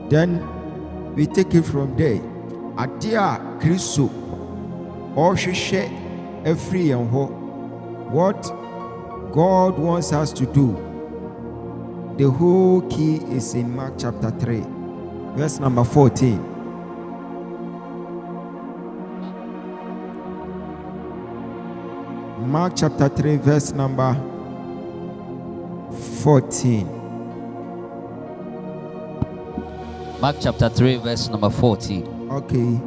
Then we take it from there. Adia Kristo or share every and what God wants us to do. The whole key is in Mark chapter 3, verse number 14. Mark chapter 3, verse number 14. Mark chapter 3, verse number 14. Okay.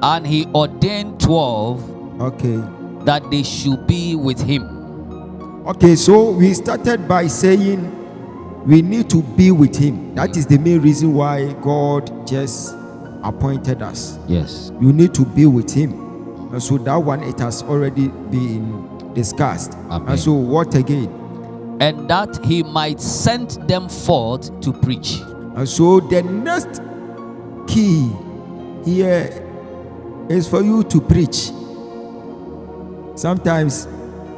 And he ordained 12. Okay. That they should be with him. Okay, so we started by saying we need to be with him. That is the main reason why God just appointed us. Yes. You need to be with him. And so that one, it has already been discussed. Amen. And so what again? And that he might send them forth to preach. And so the next key here is for you to preach. Sometimes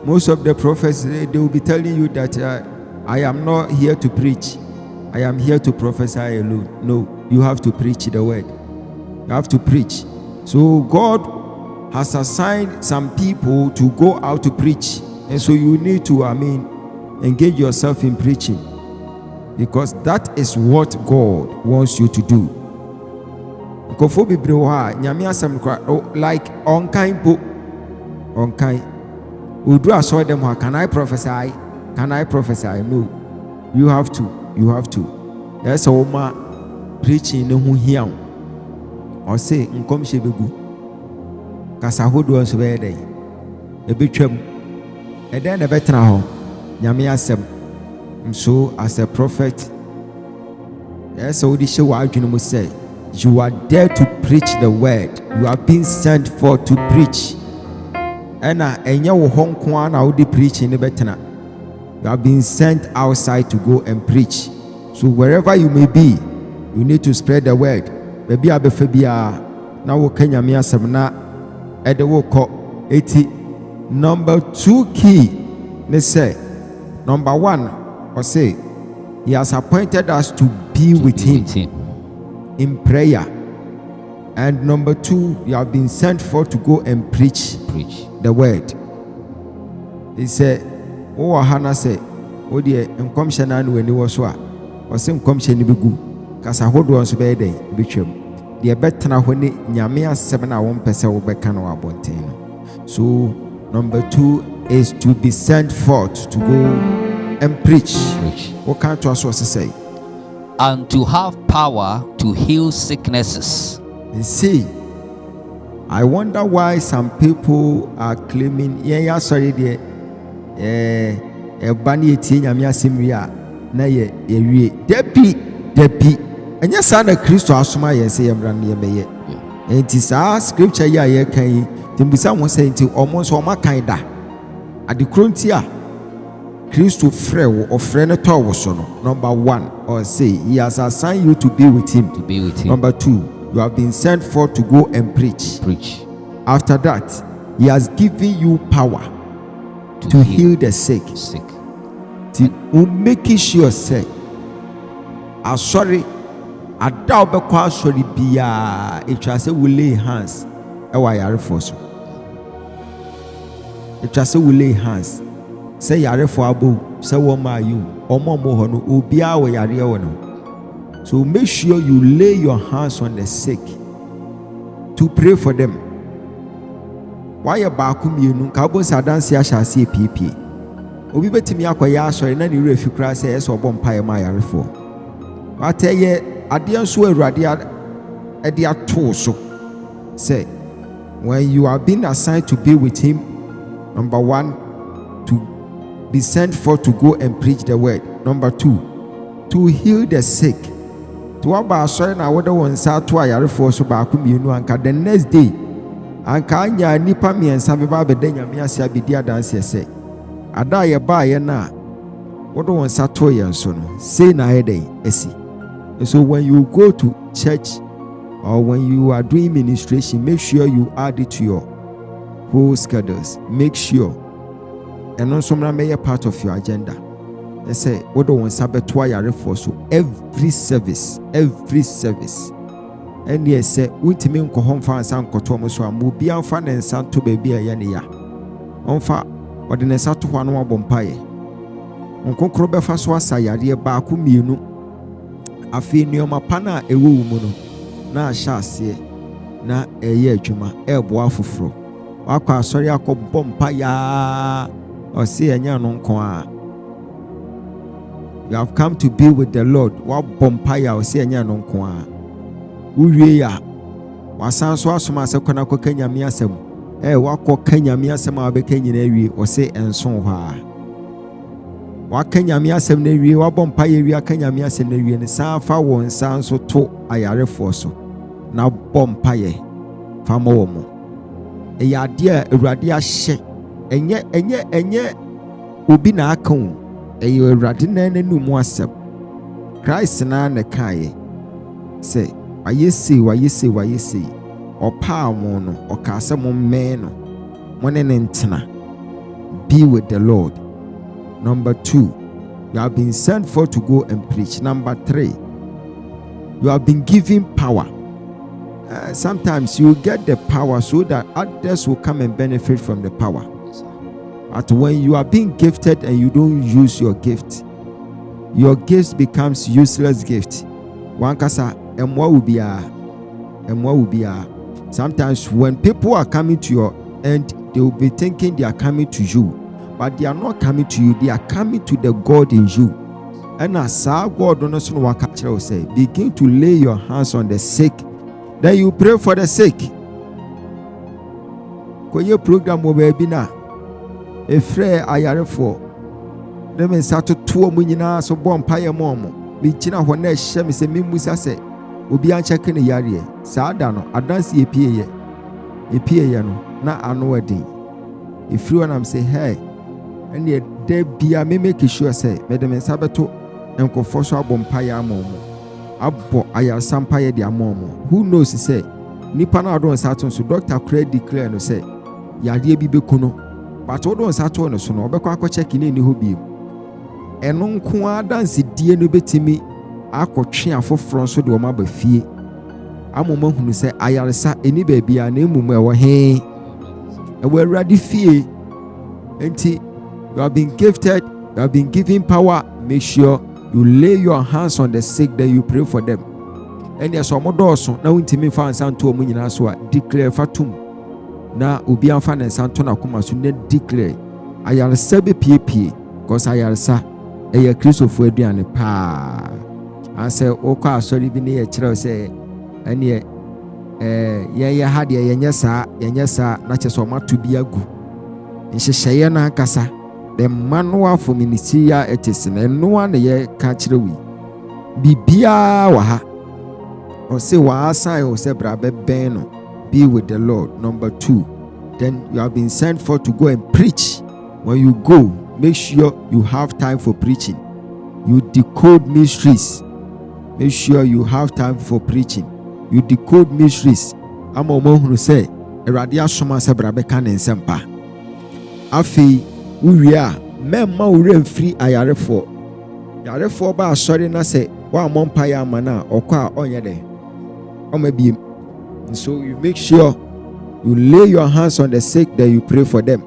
most of the prophets, they will be telling you that I am not here to preach, I am here to prophesy alone. No, you have to preach the word. You have to preach. So God has assigned some people to go out to preach, and so you need to engage yourself in preaching, because that is what God wants you to do. Like on kind po on kind Udu saw them, can I prophesy? Can I prophesy? No, you have to. That's a woman preaching no here or say nkom shebegu kasa hodo so be dey e betwam e den na betena ho nyame asem. So as a prophet, yes, so this show adwene say you are there to preach the word. You are being sent for to preach. And enye wo honko na wo de preaching ne betena. You are being sent outside to go and preach. So wherever you may be, you need to spread the word. Baby abefa bia na wo kanyame asem na ede wo ko eti. Number 2 key ne say, number 1 or say he has appointed us to be with him in prayer. And number 2, you have been sent for to go and preach the word. He said, oh Hannah said, oh dear, and come shanan when he was so, or some come shan bigu, cause I hold on to bed day, bitchum. The better when Yamia 7 or 1% will be cano abontino. So number 2 is to be sent forth to go and preach. What kind of us say? And to have power to heal sicknesses. You see, I wonder why some people are claiming, sorry, dear, Bani Yamia Simria, Naye, Depi, and yes, Anna Christo Asuma, yes, say, I'm running a mayor. And it is our scripture, yeah, can you be someone saying to almost all my kind at the Crontia. Christo Frew or Frenator was number 1, or say he has assigned you to be with him. Number 2, you have been sent for to go and preach. After that, he has given you power to heal the sick. To make sure say, I'm sorry, I doubt because sorry be it was a will lay hands. It was a will lay hands. Say yare for abu, say what ma you, or more no, ubia or yare no. So make sure you lay your hands on the sick to pray for them. Why a bakum you no cabos are dancing shall see PP. Obi betimi akwaya so na ni refi kra say yes or bompa ma yare for. What a ye adian so awurade ade ato so. Say when you are being assigned to be with him, number 1, to be sent for to go and preach the word. Number 2, to heal the sick. To about sorry na whether one sa to ayare for so ba kum you know anka the next day anka anya nipa miensa be ba beda nyame ase abedi adanse say ada ye ba ye na whether one sa to ye so no say na ye esi. So when you go to church or when you are doing ministration, make sure you add it to your whole schedules. Make sure and also may a part of your agenda. They say, what do one Sabbath for so every service. And yes, say, we mean go home for some cotomo, will be our fan and son to baby a yania. On fa, or the Nesato one more bompaye. On concrobe faswa sayadi baku minu. A finioma pana a woman. Na shasi na a year juma, a boafufro. Waka sorry, I call bompaya. Or say a non kwa. You have come to be with the Lord. What bompire or say a non kwa. Uria was answer as my second Kenya miasem. Wako Kenya miasem are became in or say and so ha. What Kenya miasem nevi, what bompire Kenya miasem nevi, and San Fawo San so to ayare forso. Now bompire famomo. A yadia radia she. Enye obi na akon eyo awurade na nanu mu asem Christ na na kai say wayesi opa mo no okasa mo me no Be with the Lord. Number 2, you have been sent forth to go and preach. Number 3, you have been given power. Sometimes you get the power so that others will come and benefit from the power. But when you are being gifted and you don't use your gift, your gift becomes useless gift. One kasa emwa will be a. Sometimes when people are coming to your end, they will be thinking they are coming to you, but they are not coming to you. They are coming to the God in you. And as God will say, begin to lay your hands on the sick. Then you pray for the sick. Koye program wo be na efre ayare for dem nsato to mu nyina so bom paye momo bi kina ho na ehye me se mimusa se obi an check ne yare saa da no adanse epie ye no na ano adin efri wanam say hey ene de bia me make sure say me dem nsa beto enkofo so abom paye amomo abo ayasampa ye de amomo. Who knows say nipa na adon sato so doctor credit declare no say yade bi bekuno but odon sato no so no obekwa akọ check ni ho bi eno nko adanse die no betimi akotwe afoforo so de o ma ba fie amoma hunu say ayaresa eni ba bia na emumu ewo he ewo awurade fie enti you have been gifted, you have been given power. Make sure you lay your hands on the sick, then you pray for them. And yes, omodoso na untimi fa nsanto omu nyina so a declare fatum na obi anfa na nsanto na koma so na declare ayaresa be pie because ayaresa eya Christopher aduane pa anse okwa asori bi ne ye kire se ene ye ha de yenye saa na cheso mato bi agu nhyehyeye na akasa the manual for ministerial ethics na no na ye ka kire wi bibia wa ha or say wa assign or say brabe ben no. Be with the Lord. Number 2, then you have been sent for to go and preach. When you go, make sure you have time for preaching. You decode mysteries. Make sure you have time for preaching. You decode mysteries. I'm a man who say eradia soma se brabe kan ensempa afi we are memma ure free ayarefo ba sorry na say wa mompa ya mana okwa onye de. So you make sure you lay your hands on the sick, then you pray for them.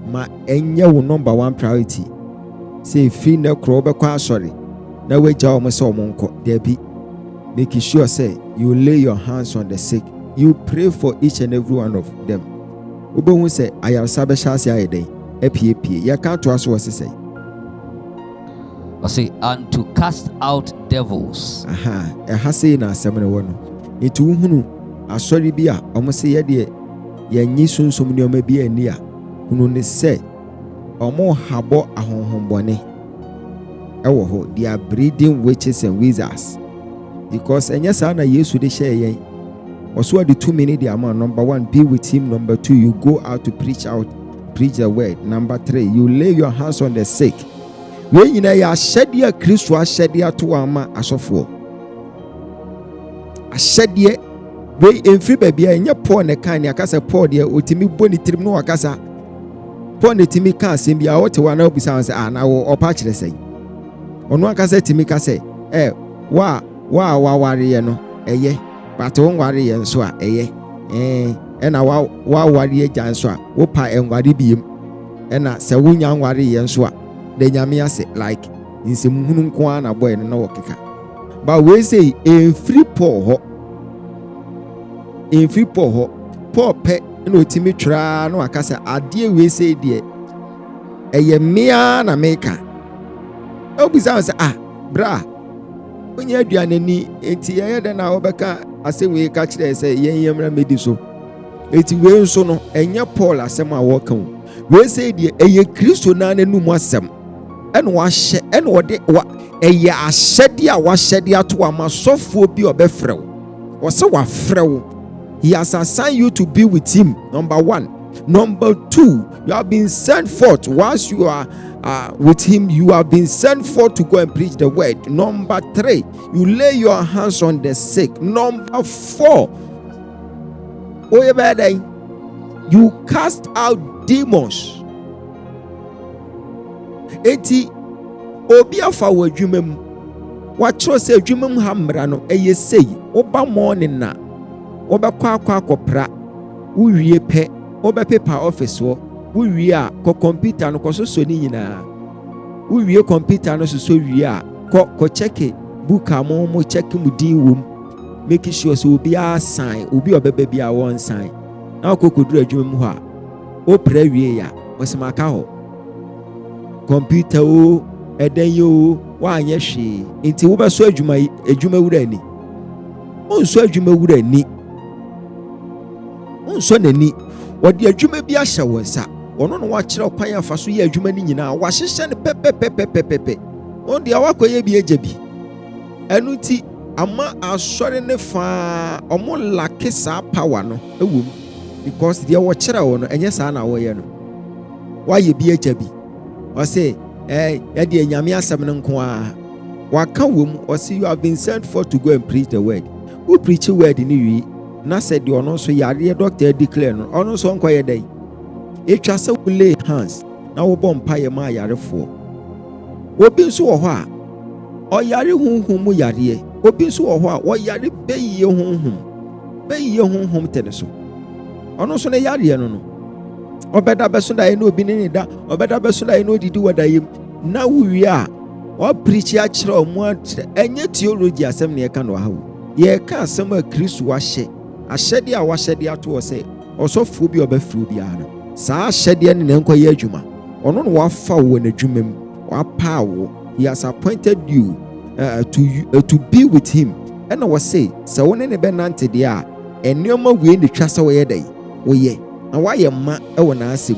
Ma enye wo number 1 priority. Say free na kro be kwa sorry. Na we ja omo se omonko there be. Make sure say you lay your hands on the sick. You pray for each and every one of them. Obo say ayarsa be shase ayeden. Epie ya kan to aso wose say. I say and to cast out devils. Say na asem ne wo no. Itu hunu asori bi a omo se ye de yanyi sunsom ne oma bi ani a hunu ne se omo habo ahonhombone ewo ho. They are breeding witches and wizards because enya sa na Yesu de share yen also the 2 minutes the amount. Number 1, be with him. Number 2, you go out to preach the word. Number 3, you lay your hands on the sick. We nyina ya shedia Kristo ashedia to ama asofo ashedie we emfiri babia enye Paul ne kan ne akasa Paul de otimi boni tirim no akasa Paul ne timi kan asem bia wote wa na obisa say na wo opa kire sei ono akasa timi ka say wa ware ye no eye but won ware ye nso a eye na wa ware ye jan nso a wo pa enware biem na se wonya ware ye nso a de nyame ase like nsem hunu nko na boy no na wokeka. But we say in free Paul Paul pe no timi tra no akasa ade we say de eye mea na meka obisa say bra onye aduane ni enti ye de na obeka asem we ka kire say yen yemra medi so enti we nso no enye Paul asem a wo kan we say de eye Kristo na nanum asem ene wa hye ene wode wa eye ahyede a wa hyede ato amasofo bi obefrew wo se wa frew. He has assigned you to be with him. Number 1. Number 2, you have been sent forth. Once you are with him, you have been sent forth to go and preach the word. Number 3, you lay your hands on the sick. Number 4, You cast out demons. Eti obi afa wa adwuma mu. Wa tro se adwuma mu ha mmra no eye sei. Oba morning na. Obekwa akopra. Uwie pe. Obepepa office wo. Uwie a ko computer no ko so ni nyina. Uwie computer no so wie a ko check book mo check mu din wom. Make sure so obi a sign, obi obebe bia won sign. Na ko koduru adwuma mu ha. O pra wie ya. Osimaka ho. Computer o eden yo wa anye hwe nti wo beso adwuma wura ni onso adwuma wura ni onso nani wode adwuma bi ahye wonsa ono no wa kire kwan afa so ye adwuma ni nyina wa hyehye ne pepepepepepe on dia wakoye bi ejebi enu ti ama asore ne fa omo lake sa power no ewum because dia wo kire wo no enye sa na wo ye no wa ye bi ejebi o say yadi enyame asem no nko a waka wom o say you have been sent for to go and preach the word. Who preach the word ni wi na said the ono so yare doctor declare no ono so nko ye dai etwa se lay hands na wo bom paye ma yarefo obi nso wo ho a o yare hunhum mu yare obi nso wo ho a wo yare beyiye hunhum tene so ono so ne yare no obeda beso da ye no obi ne da obeda beso da ye no didi wada yim na wuwi a o preach a kire o mu enye theology asem ne ka no ha wo ye ka asem a Kristo ahye ahyede a wahyede ato o se osofo bi obafiri bi ano saa ahyede ne nko ye adwuma ono no wafa wo na adwuma mu wapa wo. He has appointed you to be with him and I was say so one ne be nante de a enema we ne twa se wo ye dai wo ye na waye ma ewo na asem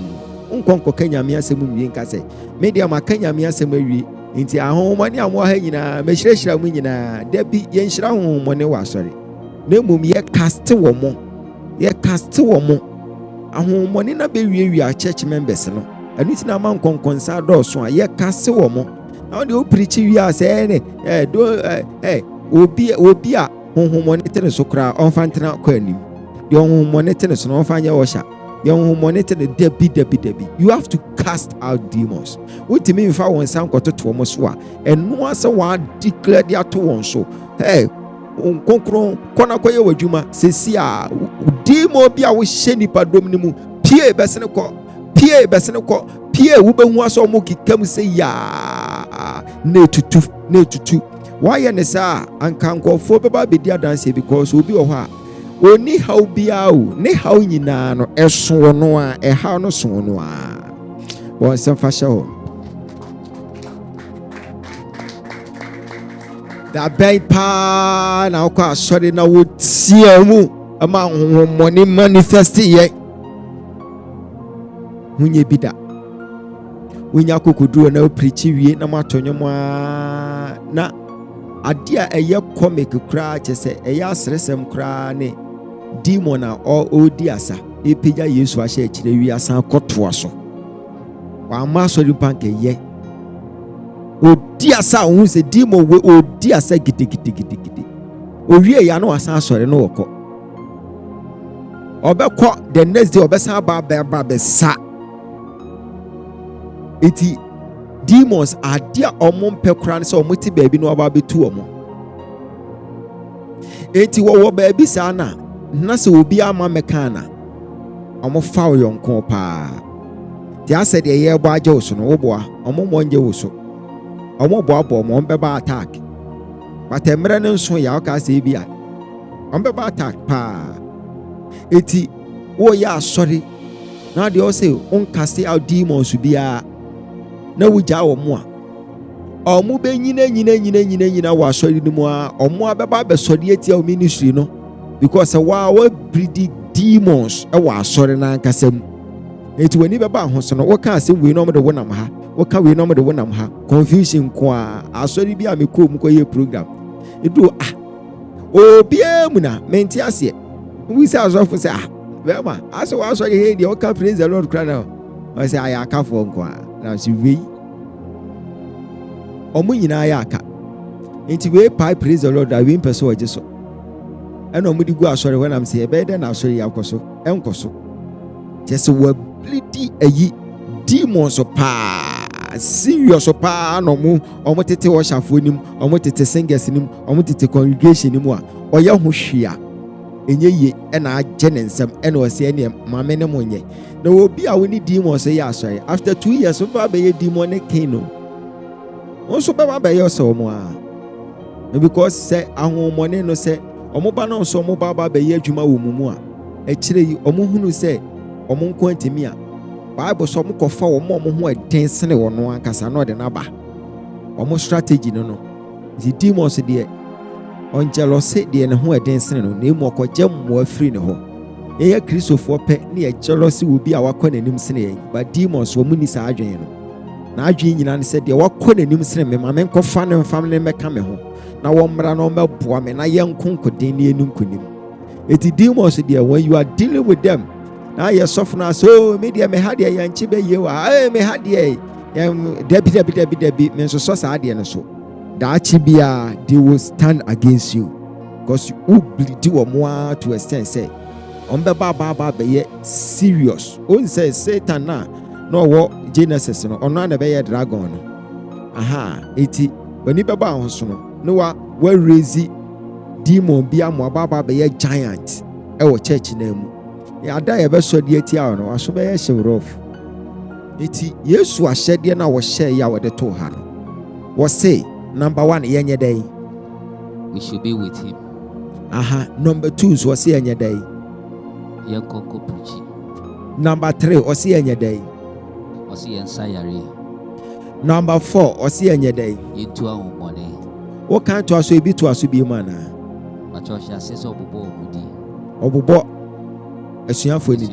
nkonko kanyame asem nwie nka se media ma kanyame asem awie nti ahomani amo ha nyina mehirehira mu nyina da bi ye nhira ahomani wa sori na mum ye cast wo mo ahomani na be wie church members no anu ti na ma nkonkonsa do so a ye cast wo mo na de o preach wie a se ne obi a ahomani tene so kra onfantena kwa anim de ahomani tene so no onfanya wo sha. You monitor the debi. You have to cast out demons. What mean if I want some quarter to almost one and no one declare the to one so. Hey, kona koye wajuma sesia demo bia wo sheni padom ni mu pie besene ko pie wo behu aso mo kikam se ya na tutu why ne sa anka nkofo beba bedi adanse because obi o ha oni how bia o ne how nyina no eso no a how no so no a won sem fa hye ho da bai pa na ko asori na wo tie mu ama honhomoni manifest ye hunye bida wonya kokoduro na preach wie na matonyo na adia eye comic kra chese eye asresem kra ne demon a odi asa epeja Yesu ahye akire wi asa kotoa so wa ma so panke ye odi asa hu se demon we odi asa gidi owie ya no asa asore no woko obekọ the next day obesa ba sa iti demons are there omon pekran so omoti baabi no aba betu omo eti wo baabi sa na se obi ama mekana omo fa yonko pa ti ase de ye bo aje wo no wo boa omo monje wo so omo boa omo beba attack but emre ne nso ya ka se bia omo beba attack pa eti wo ya sorry na de o say on cast out demons bia na wuja wo mo a omo be nyina wa sorry ni mo a omo abeba be sorry eti o ministry no because wa breed demons e wa sorry na nkasam eti wani beba ho so no wo ka se we no mo de wonam ha wo ka we no mo de wonam ha confusion ko a asori bi a me ko mu ko ye program edu obi emu na menti ase we say asofu say bema aso wa sorry he dey o ka praise the Lord cry now I say ayaka fo nko a na si we omo nyina ayaka enti we pai praise the Lord that we person oje and omudi go asori when I'm say be dey na asori yakoso enkoso just we bleedy ayi demons pa serious pa no mu omotete worshipfo nim omotete singers nim omotete congregation nim a oye ho hwea enye ye na agye ne nsam na o se ne mame ne monye na obi a woni demons ye asori after 2 years so ba be demon king no onso ba ba ye so mo a because say ahomone no say omoba no so omoba ba be ye adwuma wo mumu a ekire yi omohunu say omonko antimi a Bible so omokofa wo mo ho eden sene wo no ankasa no de na ba omo strategy no the demons de on jealousy de ne ho eden sene no na emu okogye mo afiri ne ho ye kristofo pe na ye jealousy wo bi a wakọ nanim sene ye but demons wo muni sa adwen no na adwen nyina ne se de wakọ nanim sene me ma men kofa ne family meka me ho na wo mra no meboa me na ye nkonkoden ne enum konim eti demons de when you are dealing with them na ye sofna so media me hade ye nchi be ye wa me hade debi me so sa ade ne so da chi bia they will stand against you because you bleed wo mo to extent say on be ba be ye serious on say Satan na no wo Genesis no ono na be ye dragon no eti oni be ba ho so no wa raise demon bia mo ba be ye giant e wo church na mu ya da ye be so de atia no aso be ye shewrof eti Yesu ahyede na wo hye ya wo de to ha no wo say number 1 yenye day we should be with him. Number 2 so say yenye day Yankoko preaching. Number 3 o say yenye day o say ensayare. Number 4 o say yenye day yetu ahomone. Wo kan to aso ebi to aso bi mu ana ma church aseso obobo asuafo ni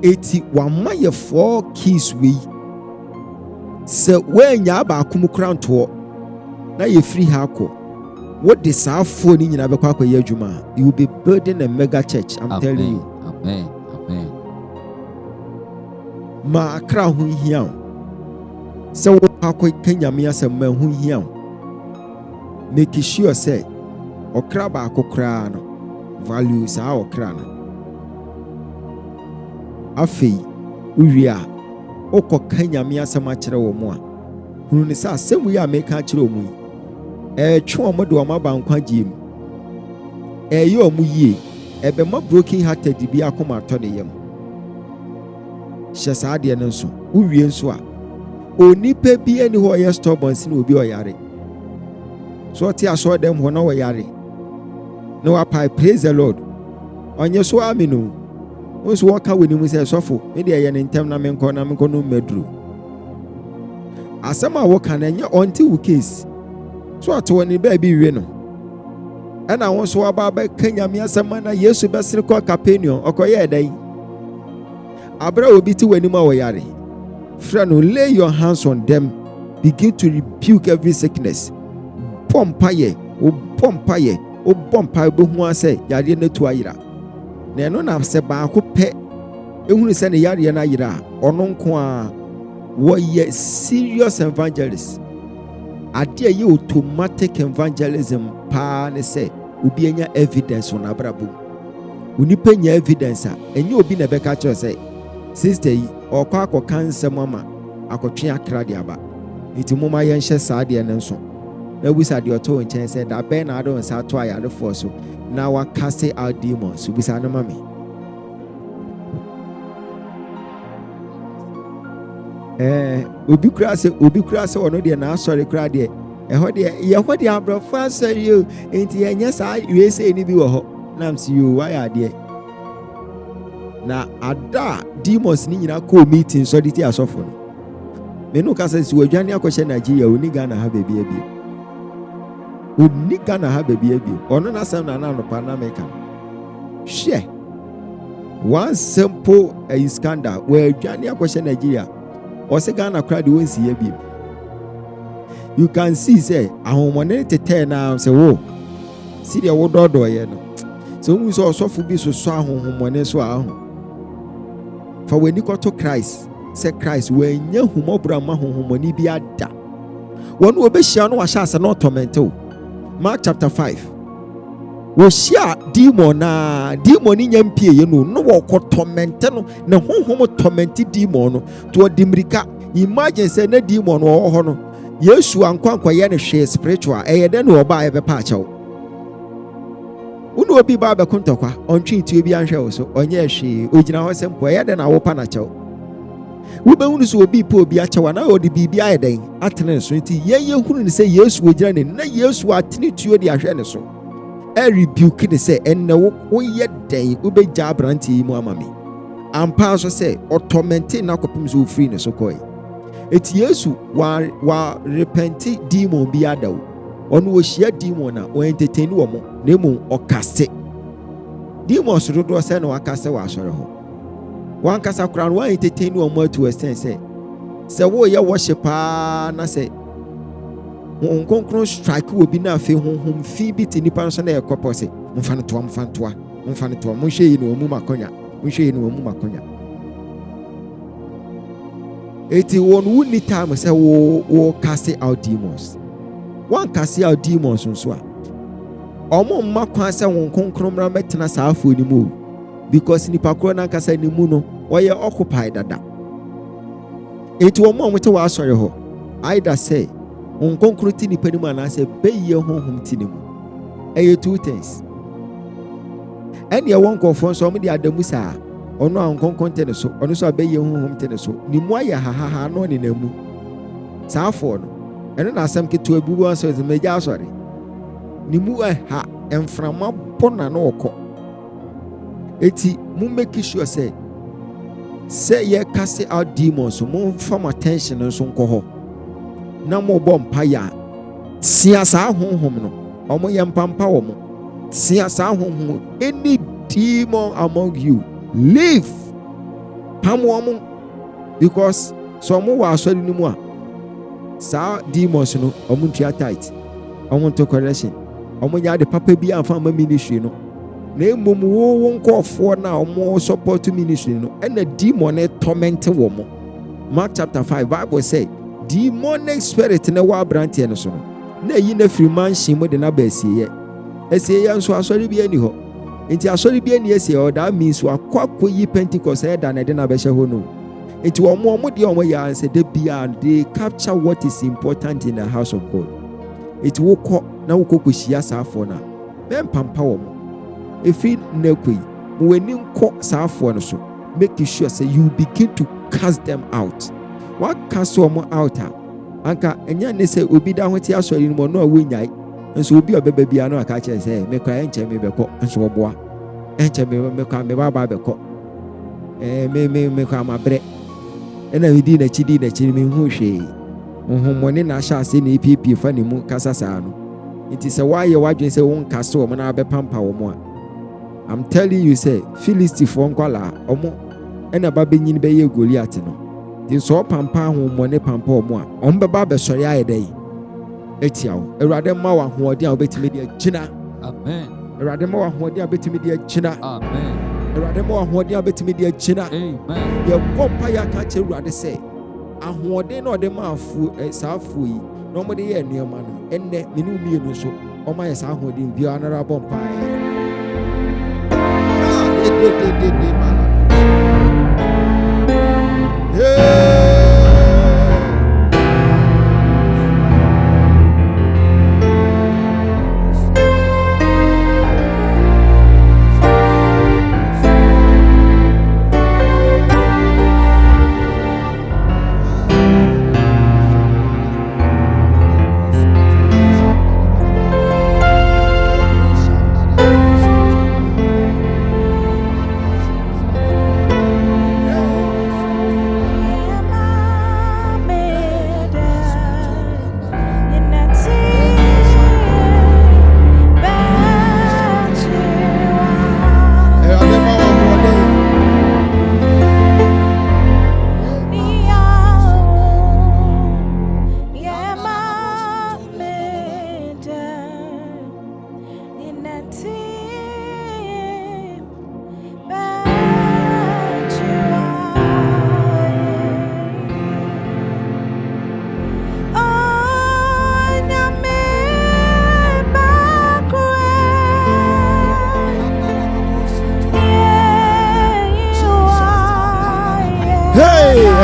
eti wa maye 4 keys we se wenya ba akum kranto na ye free ha ko what the safo ni nyina be kwa kwa ye adwuma you will be building a mega church. I'm telling you. Amen. Ma akra hu hia se wo akwa kanyame asem ma hu hia make sure say okra ba akokra no values a okra no afei uwia okọ nyame asem a kire wo mu a hunu ni sa asem wi a meka kire wo mu twe omo de omo bankwa giem ye omu yie ebe ma broken hearted bi akoma to ne yam hye sa de ne nso uwie nso a onipa bi ani ho ye stubborn sin obi oyare so ti aso dem ho na oyare no wa praise the Lord onye so aminu onso waka weni mu se sofo me de ye ne ntem na menko no medru asema wo kan enye onti wo case so ato ni ba bi wie no ana won so aba ba kanyame asema na Yesu besere ko Capernaum okoye edan abra obi ti wani ma wo yare friend, lay your hands on them, begin to rebuke every sickness. Pompaye o bompa bo hu ase yare na tu ayira na no na se ba ko pe ehunu se ne yare na ayira ono nko a wo ye serious evangelist ade ye automatic evangelism pa ne se obi anya evidence on abrabo unipa nya evidence a enye obi na beka kire se sister yi okwa akoka nsem ama akotwe akra de aba iti moma ye nhye saade ne nso na wisa de oto nchen se da ben na adon sa to ayare for so na wa cast out demons wisa no mami obi kura se ono de na sorry kura de ho de abrofa asori o enti enye sa USA ni bi wo ho nam si you why ade na ada demons ni nyina ko meeting so diti asofo no me no ka se si wadwane akɔhye Nigeria oni Ghana ha baby abi oni Ghana ha baby abi ono na sam na no pa na America share one simple scandal where wadwane akɔhye Nigeria o se Ghana crowd won si abi you can see say ahomone tete na say wo si de wo dodo ye no so mu so osofo bi so ahomone so aho for when you go to Christ, say Christ, when you humobra mahumoni be ada. One will be sure no was not tormented. Mark chapter 5. wohyia demon na demon ni nyampie ye no wo torment no na honhom torment demon no to dimrika. Imagine say na demon wo ho no Yesu ankwankwa ye ne hwe spiritual eyede na oba ebepa achew unu obi ba be kontokwa ontwe tie bi anhwe wo so onye hwe ogina ho sempo eyede na wo pa na chew wo be hunu so obi pa obi achew na odi bibi ayeden atene so nti ye hunu ne say Yesu ogina ne na Yesu atene tuo di ahwe ne so e rebuke ne say enne wo ye den wo be ja branti mu amami ampa so say automate na kopim so free ne so koi eti Yesu wa repenti demon bi adawo onu wo hia demon na o entertain wo mo na mu okase demon so do say na wakase wa asore ho wan kasa kura no entertain wo mo to extend say wo ye worship na say nkonkron strike wo bi na afi honhom fi bi ti nipa so na e kopose mfa no to mo hye yi no mu makonya eti won wuni time say wo cast out demons one cast out demons nso a omo makwan say won konkron mra metena saafo ni mu because nipa kro na kasa ni mu no woye occupy dada eti omo mte wa asore ho either say won konkron ti nipa ni mu na say beye honhom ti ni mu eye two things and ye won confront so omo di adamu saa ono an konkonte ne so ono so abeye honhom te ne so ni mu aya ha no ne namu saafo no eno na asem keto abubu aso ze meja asore ni mu ha emframa bona na okọ eti mu make sure say ye cast out demons mu from attention so nko ho na mo bọ mpaya sia sa honhom no omo ye mpampa wo mo sia sa honhom any demon among you leave pamomo because some wa asori ni mu a sa demons no omo tua tight omo to correction omo nya de papa bi amfa ma ministry no na emom wo nkofo na omo support ministry no and the demon torment wo mo. Mark chapter 5 Bible say demonic spirit na wa brantie no so no na yi na free man shimo de na ba asiye nso asori bi ani ho enti asori bi ani esi o that means wakwa yi Pentecost e da na de na be hye ho no enti omo de omo ya anse de bia they capture what is important in the house of God. Enti wokọ na wokọ hia saafo na mem pampa wo mo efi na koi mo wani nko saafo no so make sure say you begin to cast them out. What cast them out anka enya ne say obi da ho ti asori no no awonyai nso obi obeba bia no aka kire say me kwa enche me beko nso oboa enche me kwa me baba beko me kwa mabre ena widi na chidi me hu hwe honhomone na sha ase na epiepie fa ne mu kasa saa no nti se waye wadwen se won kase wo na abepampa wo mo a I'm telling you say Philistine for nkwala omo ena ba benyin be ye Goliath no nti so pampa honhomone pampa wo mo a ombeba be sori ayedai etiawo Awurade ma wa hoɔden a obetimi de agina amen Awurade ma wa hoɔden a obetimi de agina amen Awurade ma wa hoɔden a obetimi de agina amen ye bompa ya ka che Awurade sɛ ahoɔden na ɔde ma afu saafu yi na ɔmo de yɛ nneɛma no enne ne nu mienu so ɔmo ayɛ saa ahoɔden bi anara bompa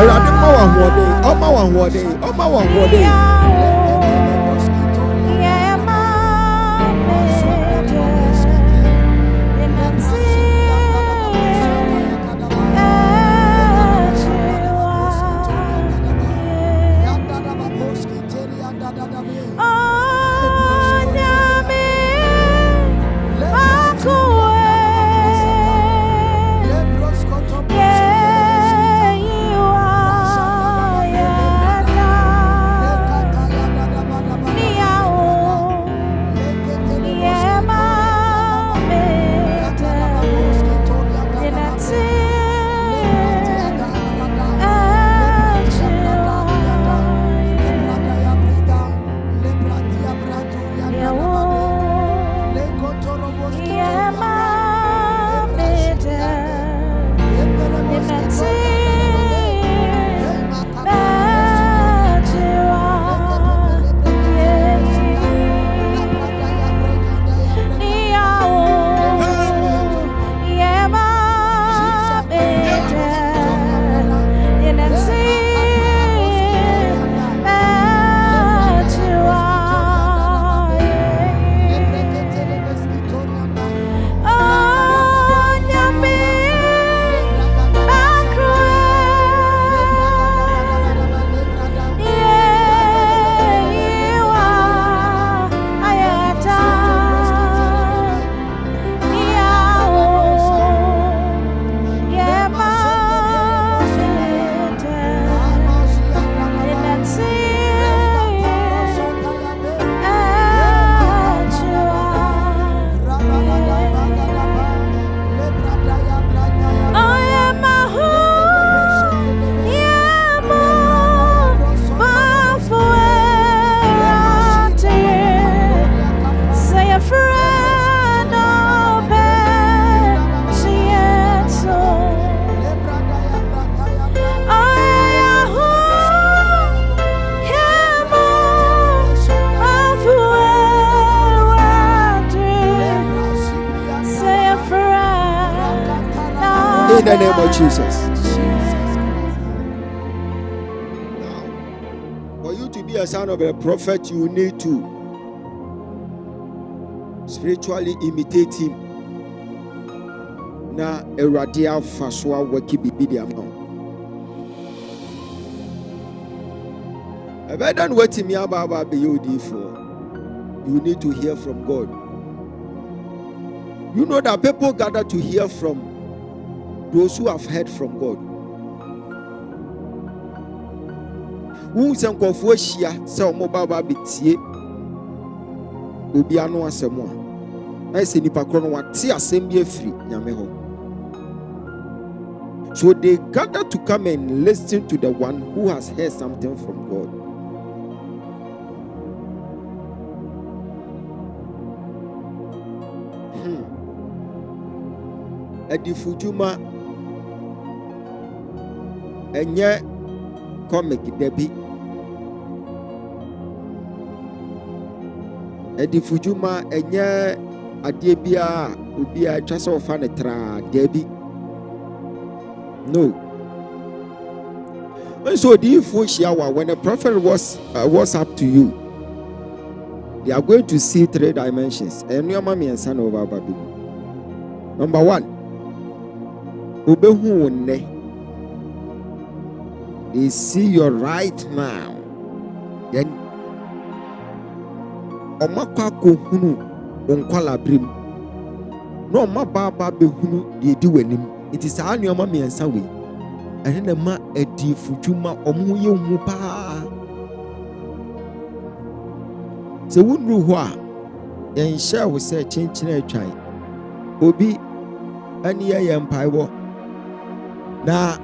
Erade ma wa hode, oma wa hode, oma wa hode. In the name of Jesus. Now, for you to be a son of a prophet, you need to spiritually imitate him. Na eradia faswa waki bibi di amount. Better than waiting me about BOD for. You need to hear from God. You know that people gather to hear from those who have heard from God. Who send Kofuashia, so mobile bitie, Ubiano Asemo. I say Nipacron, what tea assembly free, Yameho. So they gather to come and listen to the one who has heard something from God. Edi Fujuma enye comic debi. Edi Fujuma enye adiebia ubia chasa ofane tra debi. No. And so the Fushiawa, when a prophet was up to you, they are going to see three dimensions. And your mommy and son over Babu. Number one. They see your right now. Then Omaka Kohunu Onkwala Brim. No Mababa Behunu, they do him. It is our new mammy and Sawi. And then the ma edi Fujuma Omuyo Mupa. So wouldn't know why. And share will say change in a child. Obi any empire. Na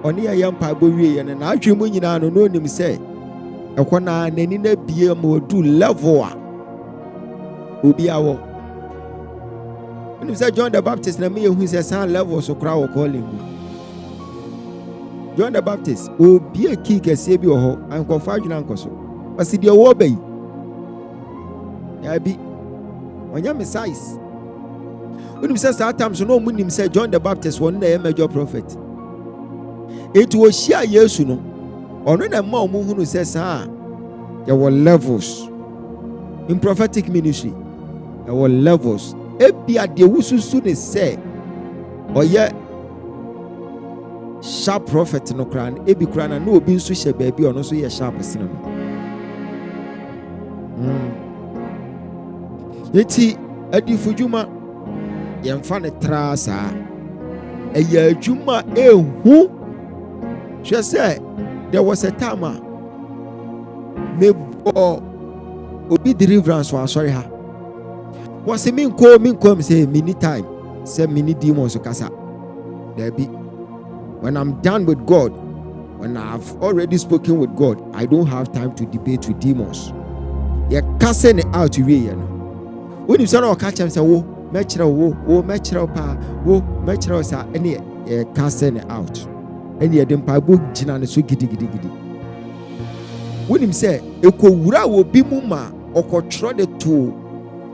oni ayampa bowie na na atwemu nyina no no nim se ekona nani na bie ma odu level a obi awo nim se John the Baptist na me hu se san level so kra wo calling John the Baptist obi a ki kese bi ho ankofa adwuna nkoso basi de wo bai ya bi onya me size nim se sometimes no mu nim se John the Baptist one na major prophet. It was share yes, you know. Or no, more who says, there were levels in prophetic ministry. There were levels. Ebia de wusu say, or yet sharp prophet no cran, ebi crana no bin so baby or no so ye sharp cinema. Eti edi fujuma yemfa ne trasa eya adwuma ehu. She said there was a time me obi deliverance was sorry her. Was a mean come say many time say many demons kasa. There be when I'm done with God, when I've already spoken with God, I don't have time to debate with demons. You're casting it out to you know. When you say catch him say wo metro pa wo metro sa any casting it out. And ye dem pa bo gina ne so gidi. When him say ekowura wo bi mu ma okotro de to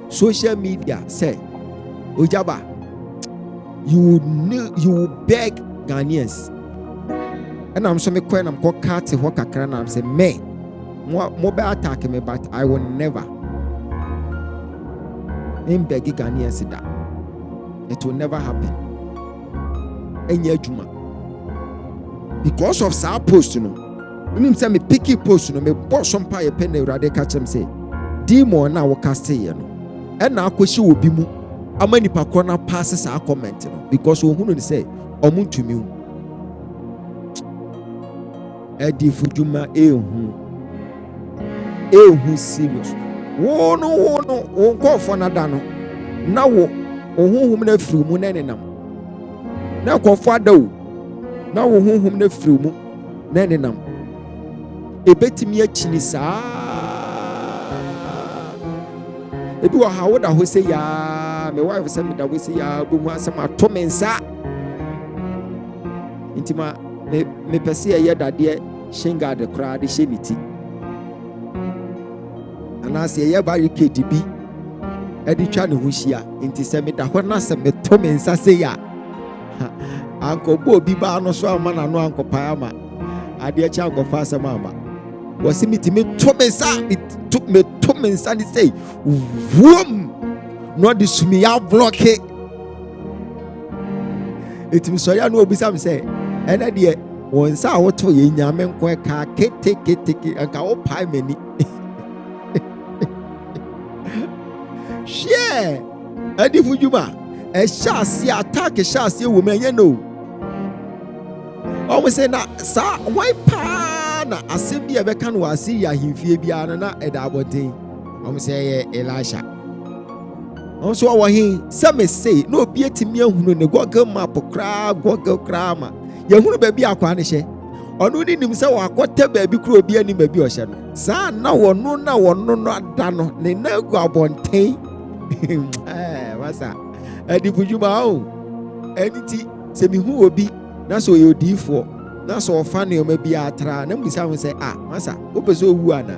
social media say Ogyaba, you will beg Ghanaians. And I'm so me kwen am ko kati ho kakra na am say me mo be attack me, but I will never beg Ghanaians that. It will never happen. Enye adwuma. Because of sa post, you know. When him say me picky post, you know, me bought some pie pen urade catch him say, demon na wo cast you know. And na akoshi obi mu. Amani pa corner passes our comment, you know, because we who say, omuntu mi. Edi fujuma ehu serious. Wo no go for nada no. Na wo ohunhum na firi mu na nenam. Na ko fa da wo. Na wo honhom na firi mu na nenam ebetimi akini saa ebi wa ha wo da ho se ya me wife se me da ho se ya bo mu asem atomensa intima me pese ye dade shinga de kra de sheniti anase ye barricade bi edi twa ne ho hia inti se me da ho na se me tomensa se ya Uncle Bobby Bano so mana no Uncle Payama. Adia chango fasa mama. Was me to me Tomesa, it took me Tomens and say, Whoom! Not this me out block it. It was so ya no be some say, and idea once I want to yin yamen quack, take it, and go pie many. Share a diffujuma. A chassis attack a chassis woman, you know. Always say, sir, why pana? I see be a becan was see ya him Fabiana at our day. Almost say, Elisha. Also, our he, some may say, no beauty me who no go girl map or crab, go girl crammer. You who baby a quanishe. Or no need himself, I got tell baby crow be any baby ocean. Son, no one, no, not done, they never go upon tea. What's that? Edi fujuma o eniti se mi hu obi na so ye odi fo na so ofa ne o ma bi atra na mbisa ho say masa obeso owu ana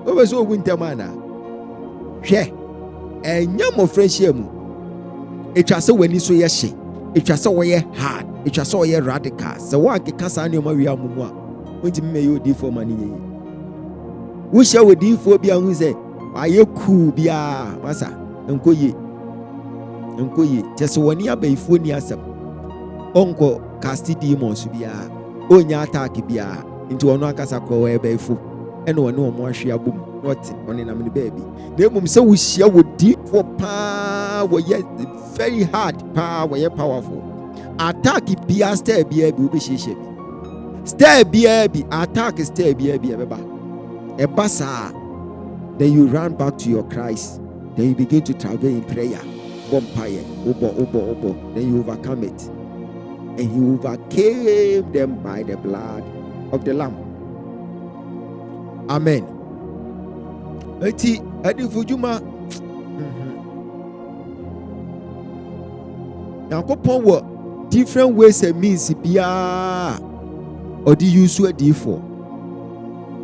obeso owu ntem ana hwe enya mo friendship mu etwa se wani so ye hye etwa se wo ye hard etwa se wo ye radical se wo akeka sa ne o ma wi amumu a wonti me ye odi fo ma ne ye wo hye odi fo bi a hu say aye cool bia masa enkoye just one year by phone yasam. Uncle casti demons bia, onya attack bia, into one cassa crow by foot, and one no more share boom, not one in a baby. They mum so we share with deep for power, yet very hard power, yet powerful. Attack bia, stay bia, be she. Stay bia, attack stay bia, a bassa. Then you run back to your Christ, then you begin to travel in prayer. Vampire, obo, then you overcome it, and he overcame them by the blood of the Lamb. Amen. Eti fujuma. Yankopon wo different ways and means bia or the use a D4.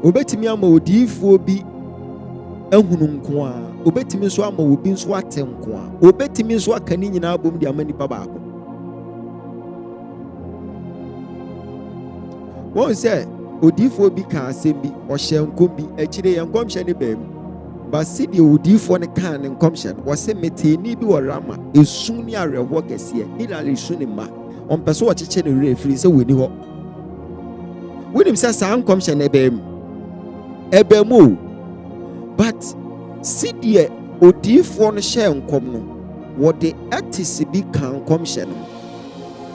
Obetimi ama odifo bi ehunu nko a obetimi so ama obi nso ate nko a obetimi nso aka ni nyina abom di amani pa baako One say odifo bi ka asem bi ohye nkom bi akire ye nkom hye ne bam ba si de odifo ne kan ne nkom hye wo se meteni bi wo rama esun ni arewo kese ni la esun ni ma on peso wo cheche ne re free se weni ho wenim say sa nkom hye ne bam ebemu but si de odifo no hye nkom no wo de artist bi kan nkom hye no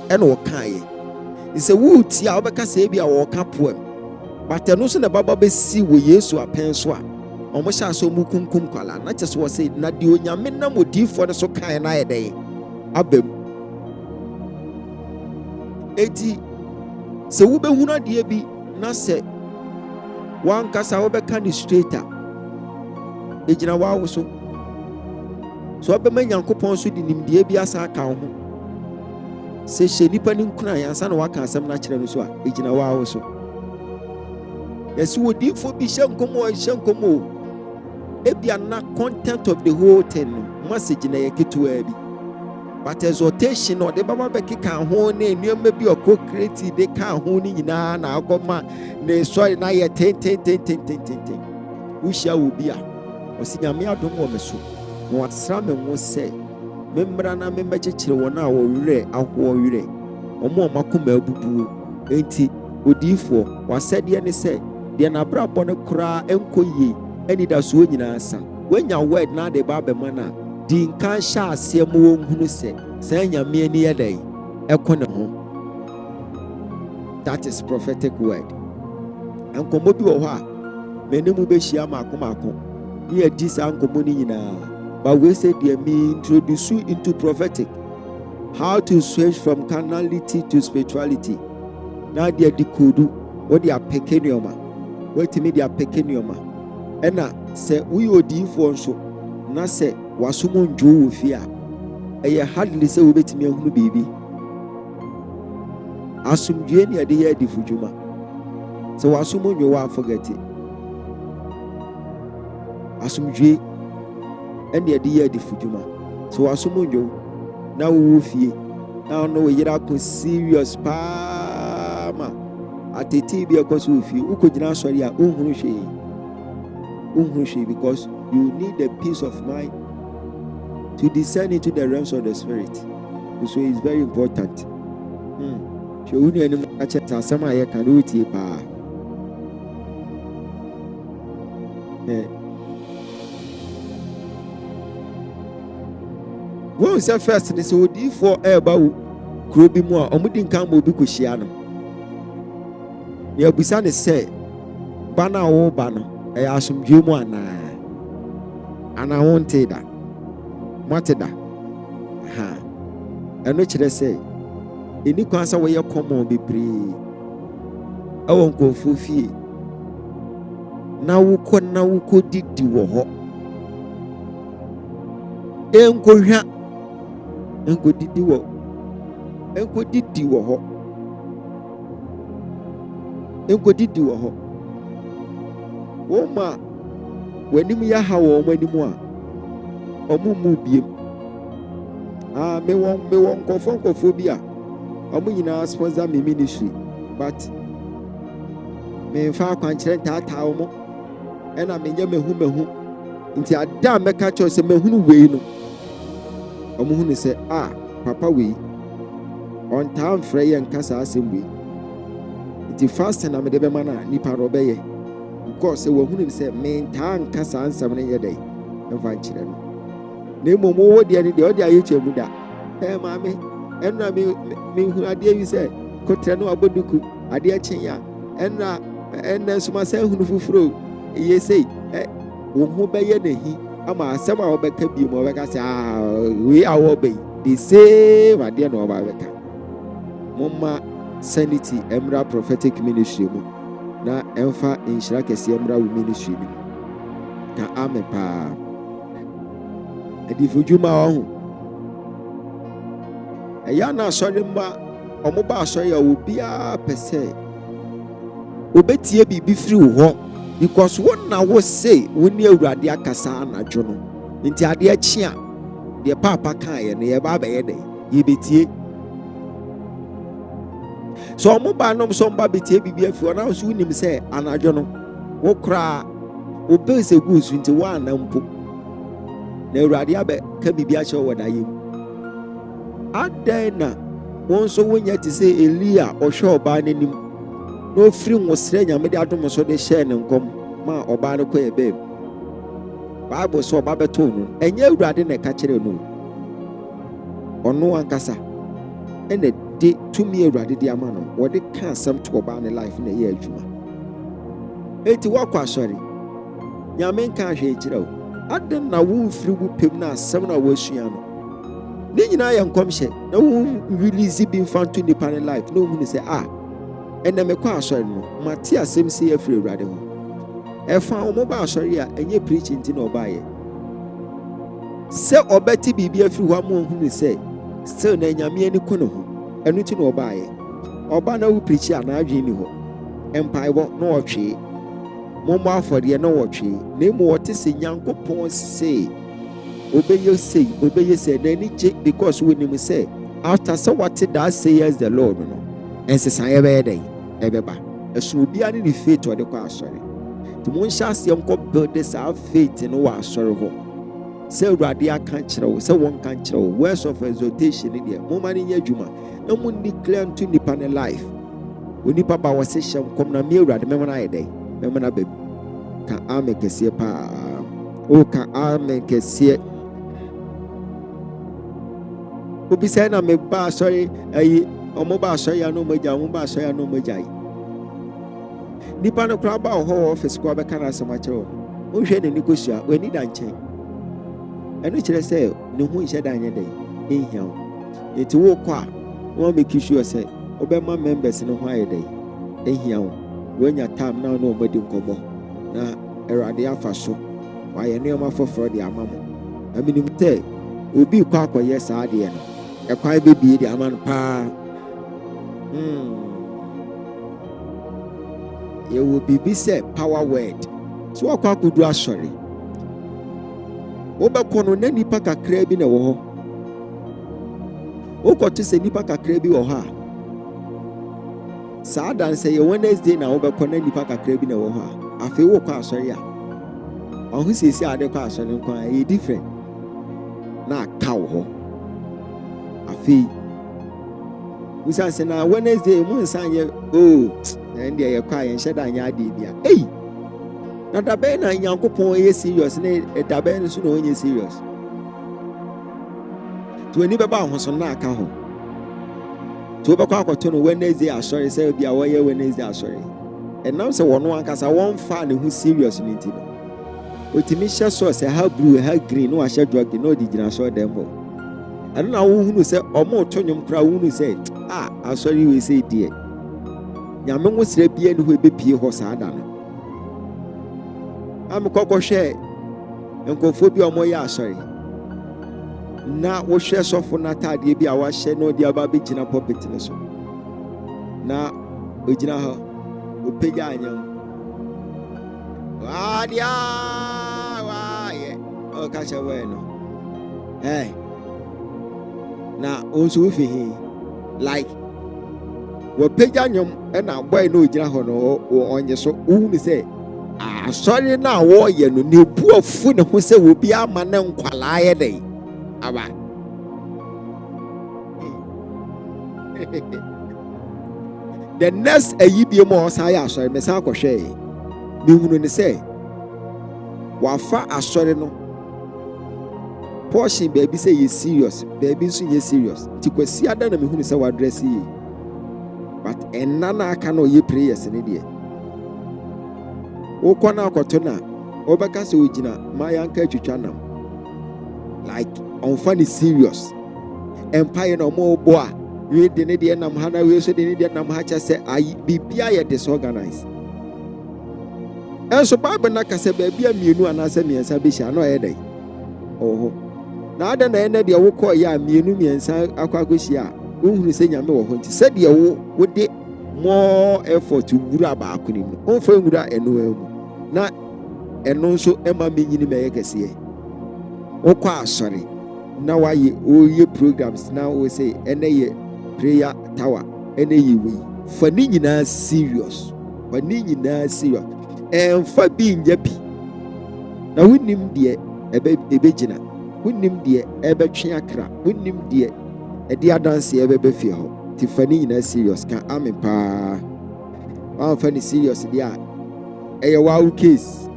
ene wo kan ye ise wo ti a obeka se bi a wo ka poem but eno so na baba be si wo Yesu apen so a omo sha so mu kunkum kwala na kyese wo say na de onyame na modifo ne so kan na ye den abam eti se wo be hunu ade bi na se wan kasa wo be kan straight a ejina wa wo so be ma Nyankopon so di nimde bi asa ka ho se hye nipa ni nkuna yansa na waka asem na kyerɛ no so a ejina wa wo so yes wo di fo bi hye nkomo ebia na content of the whole thing message na yeketwa bi but exhortation or the baba be keka ho na enuama bi okọ create de ka ho ni nyina na akoma na story na ye ten wo hia wo bi a osinyame adom wo meso na wasra me wo se membra na memekekere wona wo werɛ aho werɛ omo makoma abubu enti odifo wasɛdeɛ ne sɛ deɛ na brabɔ ne kora enkoye ani da so nyina asa wanya word na de ba be mana di nkan hya asɛm wo nhunu sɛ sɛ nyame ani yɛ dai ɛkɔ ne ho. That is prophetic word. Ankomo bi wo hɔ a menemu be hyia makomako ni adi sa ankomo ni nyina. But we say, dear me, introduce you into prophetic. How to switch from carnality to spirituality. Now they are decoded. What they are pekenioma. What to me they are pekenioma. And now say we odi for so. Na say wasumo njo ofia. Eye hardly say we betimi ehunu baby. Asumdue ni ade ye difujuma. So wasumo njo wa forget it. Asumdue and the idea of the Fujuma. So I summon you now, Woofy. Now, no, you're not serious, Pama. At the TV, because Woofy, who could not sorry, Unhushi, because you need a peace of mind to descend into the realms of the spirit. So it's very important. So, we need to catch us some I can do it. When we say first, they say, "Odi for eba kurobi mu a omudi nkan mo bi kohyia no." Ya busa ne say, "Bana wo ba no, e asomdwe mu ana wonte da. Mate da." Ha. Eno kire say, "Eni kwan sa wo ye common bebre. Awo nkonfo fie. Na wo kɔ didi wo ho. Enkohwa didi wo ho woma wanim ya ha wo manimu a omumu biem me won nkofo bi a omu nyina sponsor me ministry but me fa kwankyere tata wo mo ena menye mehu nti ada meka cho se mehunu wei no omuhunu se papa wei on time frɛ yɛ nkasa asɛm wei nti fast na mede bɛma na nipa ro bɛyɛ because wahunu sɛ mentaa nkasa ansɛm ne yɛ dɛ ɛfa nkyerɛ no na mmom wo deɛ ne deɛ ɔde ayɛ kyɛ mu da maame ɛna me hu adeɛ wi sɛ kotrɛ no aboduku adeɛ kyen a ɛna suma sɛ hunu fufuro yɛ sei wo ho bɛyɛ nahi ama asɛm a wɔbɛka bi mu wɔbɛka sɛ we a wɔbɛyi the same adeɛ na wɔbɛka momma sanity emra prophetic ministry mu na ɛmfa nhyira kɛseɛ emra wo ministry mu ka amen pa adifudwuma ho ɛyɛ na asɔre mma ɔmo ba asɔre a obiara pɛ sɛ obetie biribi firi wo hɔ because what na wo say when you awurade akasa anadwo no nti ade akyi a de papa kan ye ne ye ba ba ye de ye betie So omoba nom so mba betie bibia fi ona so unim say anadwo no wo kra wo be se gu so nti wa na mpo na Awurade abe ka bibia che wo da yim adai na won so wonya ti say Elia ohwe oba nanim no firi nwosre nyame de adom so de share ne nkom ma oba ne koye be Bible so oba beto no enye Awurade na ka kire no ono ankasa ene de tumi Awurade de ama no wo de ka asem to oba ne life na ye adwuma eti wakwa sorry nyame nka hwe kire o adem na wo firi wo pem na asem na wo asua no ni nyina ya nkomhye na wo release bi fanto ni pan life no mu ni say ene me kwa asori no mate asem si afiri Awurade ho efa omo ba asori a enye preaching nti na oba ye se obeti bibi afiri ho amu hu ni say still na nyame ani ko no ho enu ti na oba ye oba na wo preach na adwe ni ho empaibo na otwe momo afori na wotwe na mu wote se Nyankopon say obeye say na ni je because we nim say after so what that says the Lord no ensesa ye be dey ebeba esu obi ani ni faith o de kwa asori ti mo nhyia se nko build this our faith no wa asori ho say Awurade aka kire wo say won kan kire wo words of exhortation ni mo mani nya adwuma na mo declare to nipa ne life oni papa wo se hyem kom na me Awurade me na ye dey me na be ka amen kese pa o ka amen kese obi say na me ba asori ayi omo ba asori ya no moja omo ba asori ya no moja yi nipa no kra ba ho office ko be kana asema kire o hwe ne ni kosua we ni da nchen enu kire say ne hu hye da anye dey ehia o eti wo kwa wo make sure say obema members no ho aye dey ehia o wenya time na no omadi nkobo na Awurade afa so wa ye ne ma foforo de amamo aminim te obi kwa akoye saa de no ekwan bebi de amano pa ye will be say power word so akwa kudu asori obekono na nipa kakra bi na wo ho okoto se nipa kakra bi wo ha saa dan say Wednesday na obekono na nipa kakra bi na wo ha afi wo kwa asori a ohu sisi ade kwa asori nkwa e different na ka wo ho afi usanse na Wednesday mu nsanye and ye kwa ye nheda anya ade bia na dabe na Nyankopon ye serious na dabe no so na onye serious to ani beba ho so na aka ho to be kwa akoto no Wednesday asori say bia wo ye Wednesday asori enam se wono ankasa won fa ne hu serious ni ti no otimi hye so se ha blue ha green no ahye drug no di gina so dembo anu na wo hunu se omo tonyom kra wo hunu se asori we say die nyame wo sira bia ne ho ebepie ho saa da no am kokoshe enkofo bi omo ya asori na wo hwe sofo na tade bi a wa hye no di aba be gina pulpit ne so na ogina ha opega anyam wadia waye o ka che we no na onso fi like wo pega anyam e na boy no ogina ho no onye so wu say sorry na wo ye no ne bu afu ne ho se wo bi ama ne nkwala ye dey aba the next ayibie mo osa ya sorry me san akohwe me hunu ne say wafa asori no portion baby say you serious baby so you serious ti kwasi ada na me hunu say wa address yi but enana aka no ye prayers ne de wo kona akoto na obeka se ogina ma yanka twitwa nam like on funny serious empire no mo bo a we de ne de nam hana we so de ne de nam ha cha se ayi bibia ye disorganized enso Bible na ka se bibia mienu anase miensa be hia no ye dai oho na ada na ene de wo ko ya mienu miensa akwakohia ohunu se nyame wo ho nti se de wo de more effort to wura ba akunim no onfa ngura eno emu na eno nso ema menyini meye kese wo kwa asori na waye oye programs na wo say ene ye prayer tower ene ye we fani nyinaa serious. Fani nyinaa serious. Fa bi nya bi. Na wonim de ebegyina. Wonim de ebetwe akra. Wonim de edi adanse ebebe fie ho. Ti fani nyinaa serious ka amen pa. Wa fani serious dia. Eye wow case.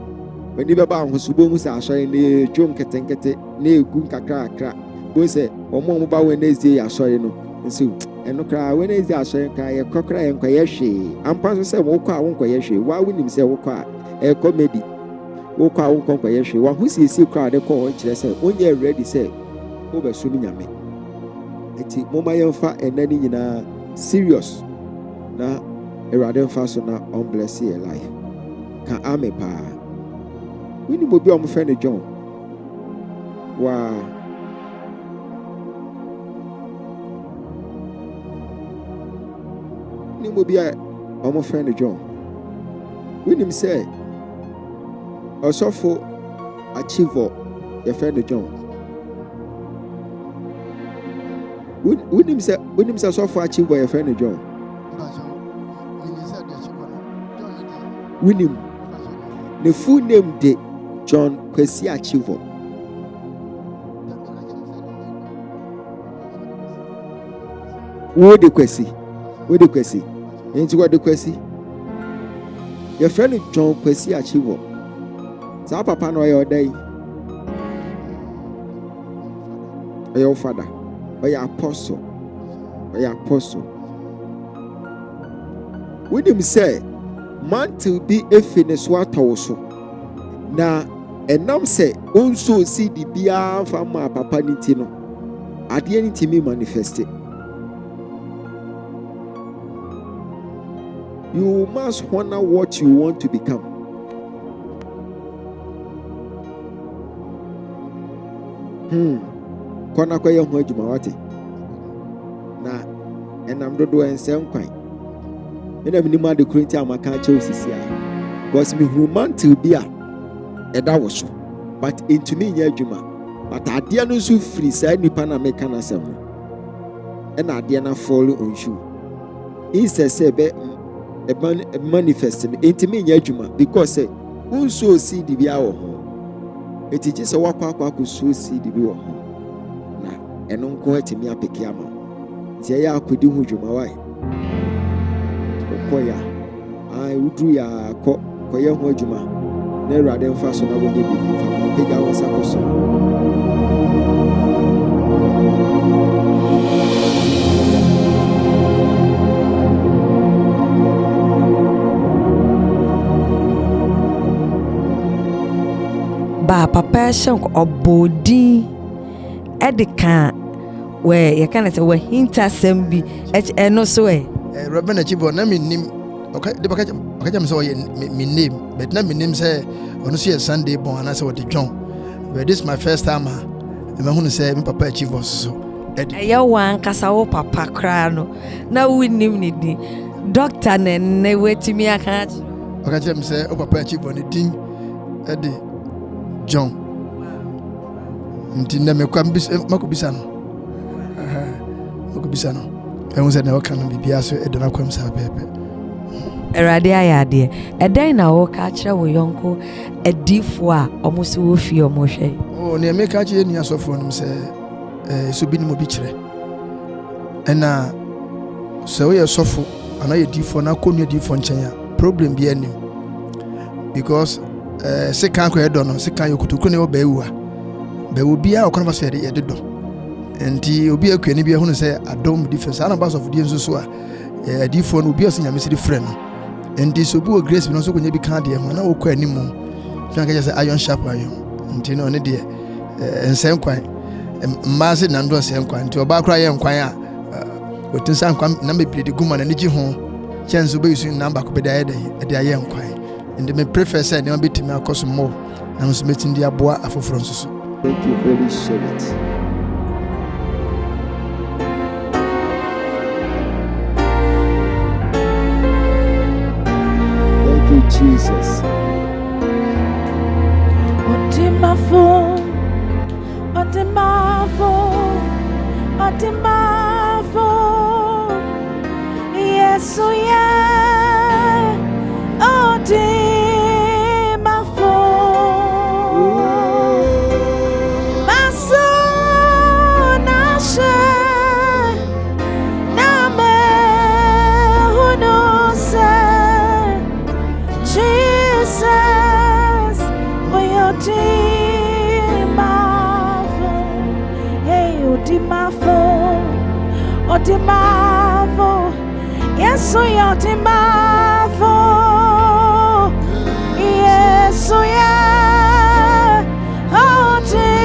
When you ba ahosubo mu sa asori na twom ketenkete na egu kakra akra. Bo se omo ba Wednesday asori no. Nso eno kra Wednesday asori ka ye kokra ye nkwaye hwe. Ampa so se wo kwa wo nkwaye hwe. Wa wonim se wo kwa comedy. Wo kwa wo nkwaye hwe. Wa hu siesie kra de ko kire se onye ready se wo be so nyame. Eti moma yemfa enani nyina serious na Erade mfa so na on bless your life. Ka ame pa. We ni bobi omo friend John. Wa ni bobi omo friend John. We ni say osofo achieve your friend John. We ni say osofo achieve your friend John. Winim. The full name de John Kwesi Achivo. Wo de Kwesi. Enti what de Kwesi? Your friend John Kwesi Achivo. Sa papa no your day. Your father. Your apostle. Winim say mantle be a finish what also. Na enam say unso see the bia from my papa nitino. At the end me manifest it. You must honor what you want to become. Kona kwa yo hojuma wate. Na enam dodo ensem kwan. Ena minima de kurenti amaka chelsea because me human to be that was so. But into me nyadwuma. But adia no so free say nipa na meka na sem. And adia na fall on you. Instead say be a manifesting into me nyadwuma because say unso see the bia wo ho. It is just a wakwa so see the bia wo ho. Na eno nko atimi apeke ama. Tie ya akodi hu dwuma wai. Koya ai udru ya koye ho adwuma na Erade mfa so na wonye bibi fa pega wasa koso ba papa shank obodi edika we you can say we hinta sembi eno so e Robin Achivo na me nim okay de baka jam say me name but na me name say ono so Sunday born and say what the John but this my first time me hu say me papa Achivo so ya wan kasa wo papa kra no na winnim ni di doctor ne wetimi aka okay jam say o papa Achivo ni din de John nti na me kwa makobisa no makobisa no ehun se na waka no bibia so edona kwam sa pepe Erade ayade edan na wo ka kire wo yonko edifo a omuso wo fie omohwe o ne me ka kire ni asofo no se so bi ni mo bi kire ena so we asofo ana ye difo na konu difo nchen ya problem bi anim because se kan ko edo no se kan yokutuku ne wo ba ewu a ba wo bia okona ba so ye de do enti obi akwani bia hunu say adom defense ana bass of the nso so a adifo no obi osanya mesiri friend no enti so bu grace bi no so konya bi kan de ho na wo kwa animu twan ka say iron sharp iron enti no ne de ensem kwan maase na ndo ensem kwan enti oba kra ye nkwan a otin san kwan na me de guma na ne gi ho chance obi yusu number ko be da ye de aye nkwan enti me prefer say ne betimi akoso mo na so metin dia boa afoforo nso so. Thank you, Holy Spirit. Jesus. Otimafo, yeah. Yes, oh yeah. Oh, dear, my phone. My soul, na share. Na me, who knows, Jesus, oh, your dear, my phone. Hey, oh, dear, my phone. Oh, dear, my phone. Yes, oh, yeah, Timavo. Yes, oh, yeah. Oh, Timavo.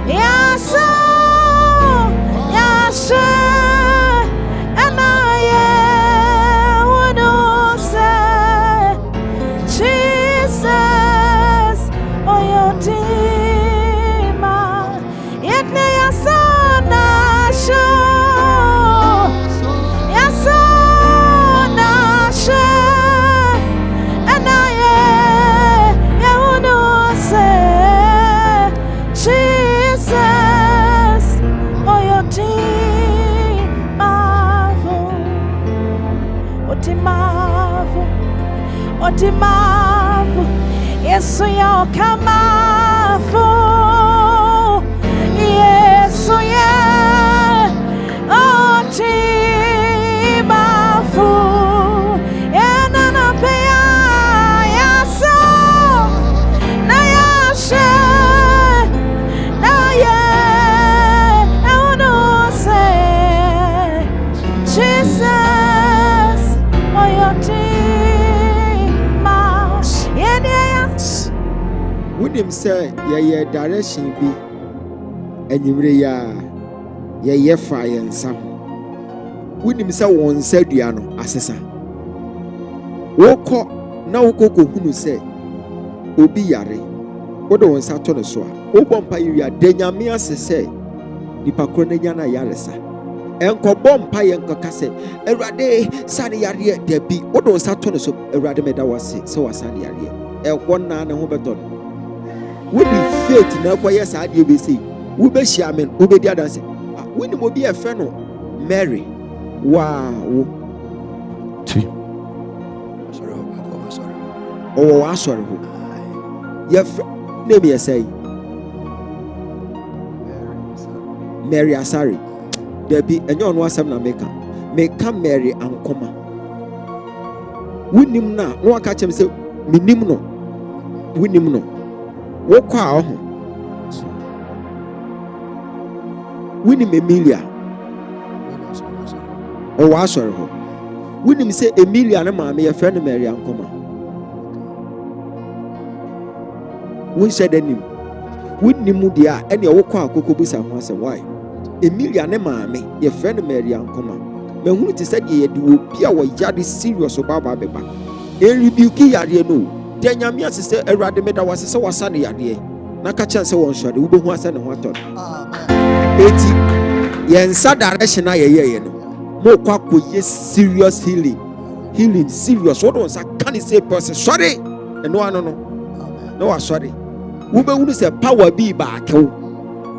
Yes, oh, yes, and I would say, Jesus, oh, your Tima. Yet, yes, Otimavo, yes, you're Kamavo, yes, yeah, Otimavo, and Anapea, yes, Nayasha, Naya, I wanna say, Jesus, oh, your Wonim say ye direction bi enyimre ya ye fa ye nsa ho. Wonim say won nsa dua no asesa. Wokọ na wokọ hunu say obi yare. Wodo won nsa to no so a. Wobọ mpa yia denyame asese nipa kro na nya na yaresa. Enko bompa ye nko kase Awurade sane yare da bi. Wodo won nsa to no so Awurade meda wase se wasane yare. Enko na ne ho beto no. We be faith na kwa yes ade be say we be share men we be dia dance we ni mo bi e fe no Mary wow ti oh sorry ho ye name ye say Mary Asari there be enyo no asem na meka Mary ankoma winim na no aka chem say minim no winim no wokọ a ọhụ winim Emilia ọwọ asọrọ hụ winim sị Emilia na maame ya fẹ no Mary ankoma wonhyɛ da nim winim deɛ a ɛne wokọ akoko bisa ho asɛm why Emilia ne maame ya fẹ no Mary ankoma mahunu te sɛ deɛ yɛde wɔ bi a wɔyare serious ɔbaaba bɛba ɛrebuki yareɛ no Denyame asese Awurade meda wasese wasane yade na ka kyan se won hwade wubehu asane ho atɔ amen eti yensa direction na yeye no mo kwa koye serious healing serious what onsa can say person sorry eno ano no no wa sorry wubehu se power bi ba akew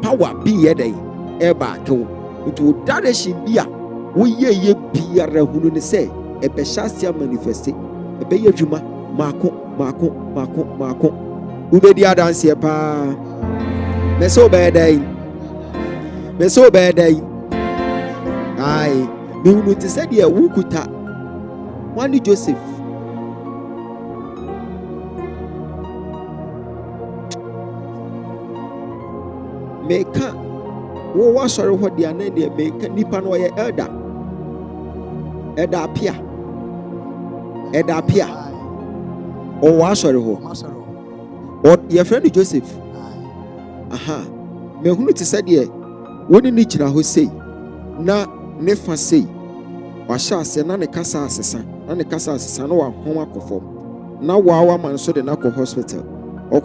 power bi ye dey e ba akew nti direction bi a wo yeye biara hunu ne se e be shasia manifest e be yadwuma mako ubedi adanse pa meso bedai ai me unu te said ye wukuta wani Joseph meka wo wasori ho dia na dia meka nipa no ye elder apia o wasori ho o your friend Joseph aha me hunu te said ye woni ni gyina ho sei na ne fa sei wa sha ase na ne kasa asesa na wa hom akofom na wa man so de na ko hospital ho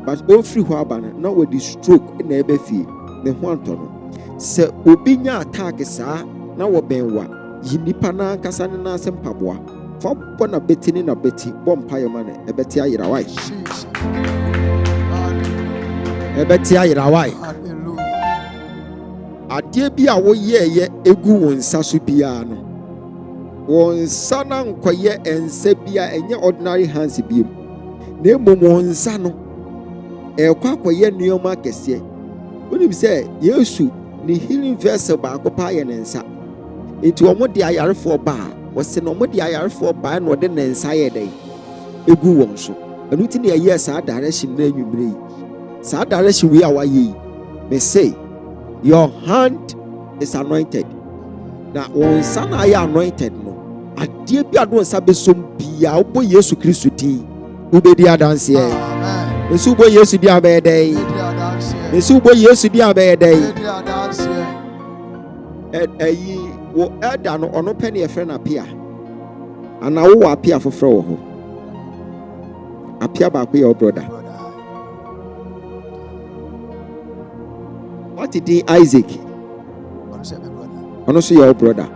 but o free ho aba na we di stroke na ebe fie ne ho anto no se obi nya attack saa na wo benwa yi nipa na kasa ne na asem paboa fa bona betini na beti bompa ye mane ebeti ayirawai adeɛ bi a woyɛɛyɛ egu wo nsa so biara no wɔn nsa na nkɔyɛ nsa bi a ɛnyɛ ordinary hands bi mu na mmom wɔn nsa no ɛkɔ akɔyɛ nneɛma kɛseɛ. Wonim sɛ Yesu ne healing vessel baako paa yɛ ne nsa nti wɔn de ayarefoɔ baa wɔsɛ na wɔn de ayarefoɔ baa na wɔde ne nsa yɛ dɛ egu wɔn so ɛno ti na ɛyɛ saa direction na enwumire yi saa direction wei a wayɛ yi me say your hand is anointed na wɔn nsa na ayɛ anointed no adeɛ bi a do nsa bɛsom bia wobɔ Yesu Kristo din wobɛdi adanseɛ nso wobɔ Yesu din abɛyɛ dɛ nso wobɔ Yesu din abɛyɛ dɛ ɛyi wo ɛda no ɔno pɛ ne yɛfrɛ no apia anaa wowɔ apia foforɔ wɔ hɔ apia baako yɛ wo brother wate din Isaac ɔno nso yɛ wo brother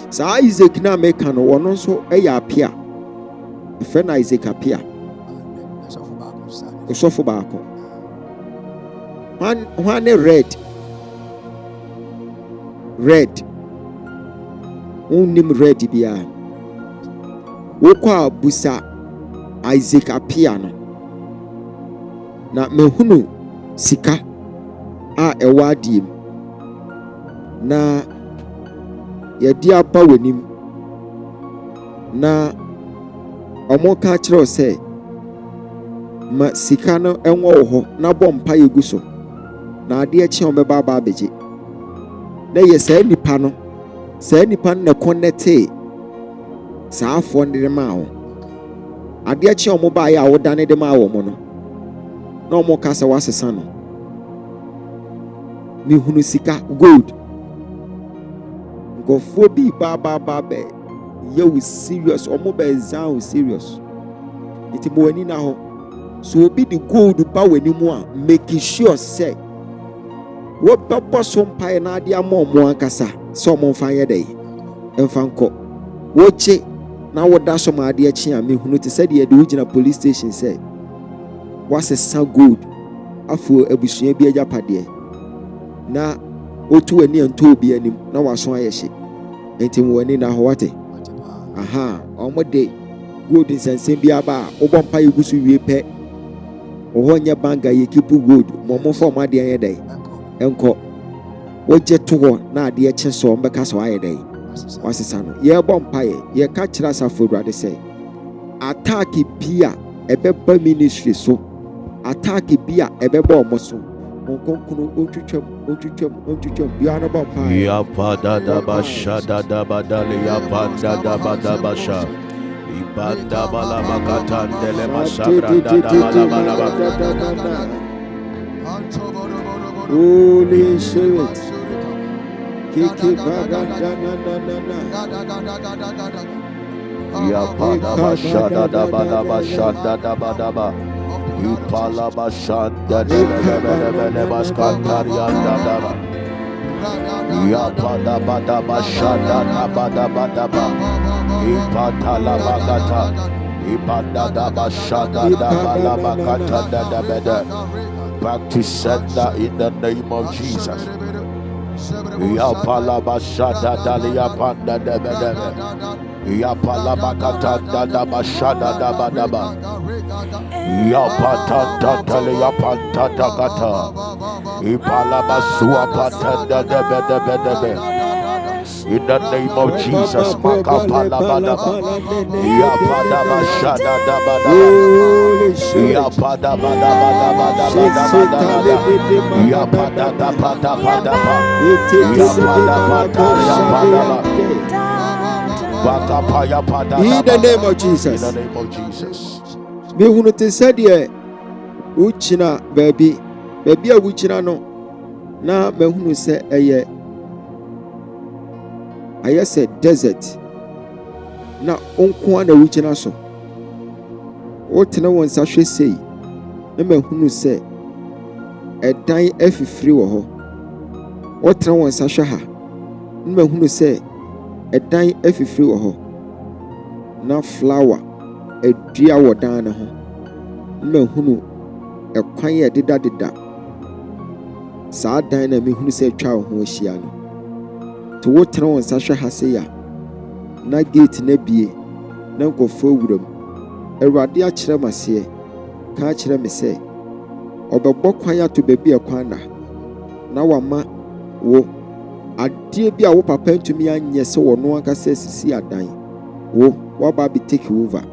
saa Isaac na meka no ɔno nso ɛyɛ apia ɛfrɛ no Isaac apia ɔsɔfo baako one red unnim red biara wokɔ a busa Isaac apia no na mehunu sika a ɛwɔ adeɛ mu na yɛde aba w'anim na ɔmo ka kyerɛw sɛ ma sika no ɛnwɔ wɔ hɔ na bɔ mpa yɛgu so na adeɛ kye ɔbɛba aba abɛgye na yɛ saa nipa no na connecte saa afɔ ne de maa wo adeɛ kye ɔmo baayɛ a wodane de maa wɔ mo no na ɔmo ka sɛ wasesa no mehunu sika gold nkɔfoɔ bi ba bɛ yɛ wo serious ɔmo bɛ exam wo serious nti mo w'ani na hɔ so obi de gold ba w'ani mu a make sure sɛ wɔbɛbɔ so mpaeɛ na ade ama ɔmo ankasa sɛ ɔmo mfa yɛ dɛ mfa nkɔ wɔkye na wɔda so ma adeɛ kye a mehunu te sɛ deɛ yɛde wogyina police station sɛ wasesa gold afo abusua bi agyapadeɛ na otu w'ani ntɔ obi anim na waso ayɛ hye nti mo w'ani na hɔ wate ɔmo de gold nsɛnsɛm bi aba a wobɔ mpa yɛgu so wie pɛ ɔhɔ nyɛ banga yɛ kipu gold mo fa ɔmo adeɛ yɛ dɛ ɛnkɔ wogye to hɔ na adeɛ kye so ɔmbɛka sɛ wayɛ dɛ wasesa no yɛbɔ mpaeɛ yɛka kyerɛ asafo Awurade sɛ attack bi a ɛbɛba ministry so attack bi a ɛbɛba ɔmo so onkonkunu ontwitwam biara no bɔ mpaeɛ Ibanda bala makatan dele masabranda bala bala. Holy Spirit, kiki baganda na. Ya pada bashada da bala bashada da bada. Ipala bashanda de baskataria da. Ya pada bada bashada da bada. Ipatala bagata, ipada da bashada da bala bakata da beda. Back to sender in the name of Jesus. Ya pala bashada da liya panda da beda. Ya pala bakata da bashada da bada. Ya patata da liya panta da gata. Ipala basua pata da beda. In the name of Jesus, Makapala Badaba, Yapada Bashada Dabada, Yapada Badabada, Yapada Pada, Yapada in the name of Jesus. In the name of Jesus. We want to say, dear, Uchina, baby, a Uchina no, na Mehunu say, ayɛ sɛ desert na onko na wugyina so wotena wɔn nsa hwɛ sei na mahunu sɛ ɛdan afifiri wɔ hɔ wotena wɔn nsa hwɛ ha na mahunu sɛ ɛdan afifiri wɔ hɔ na flower adua wɔ dan ne ho na mahunu ɛkwan yɛ deda saa dan na mehunu sɛ atwa wo ho ahyia no to wo tena wo nsa hwɛ ha sɛ ya na gate na bie na nkɔfoɔ awura mu Awurade akyerɛ m aseɛ ka akyerɛ me sɛ ɔbɛbɔ kwan ato baabi ɛkwan na wama wo adeɛ bi a wo papa ntumi anyɛ sɛ wɔno ankasa asisi adan wo waba be take over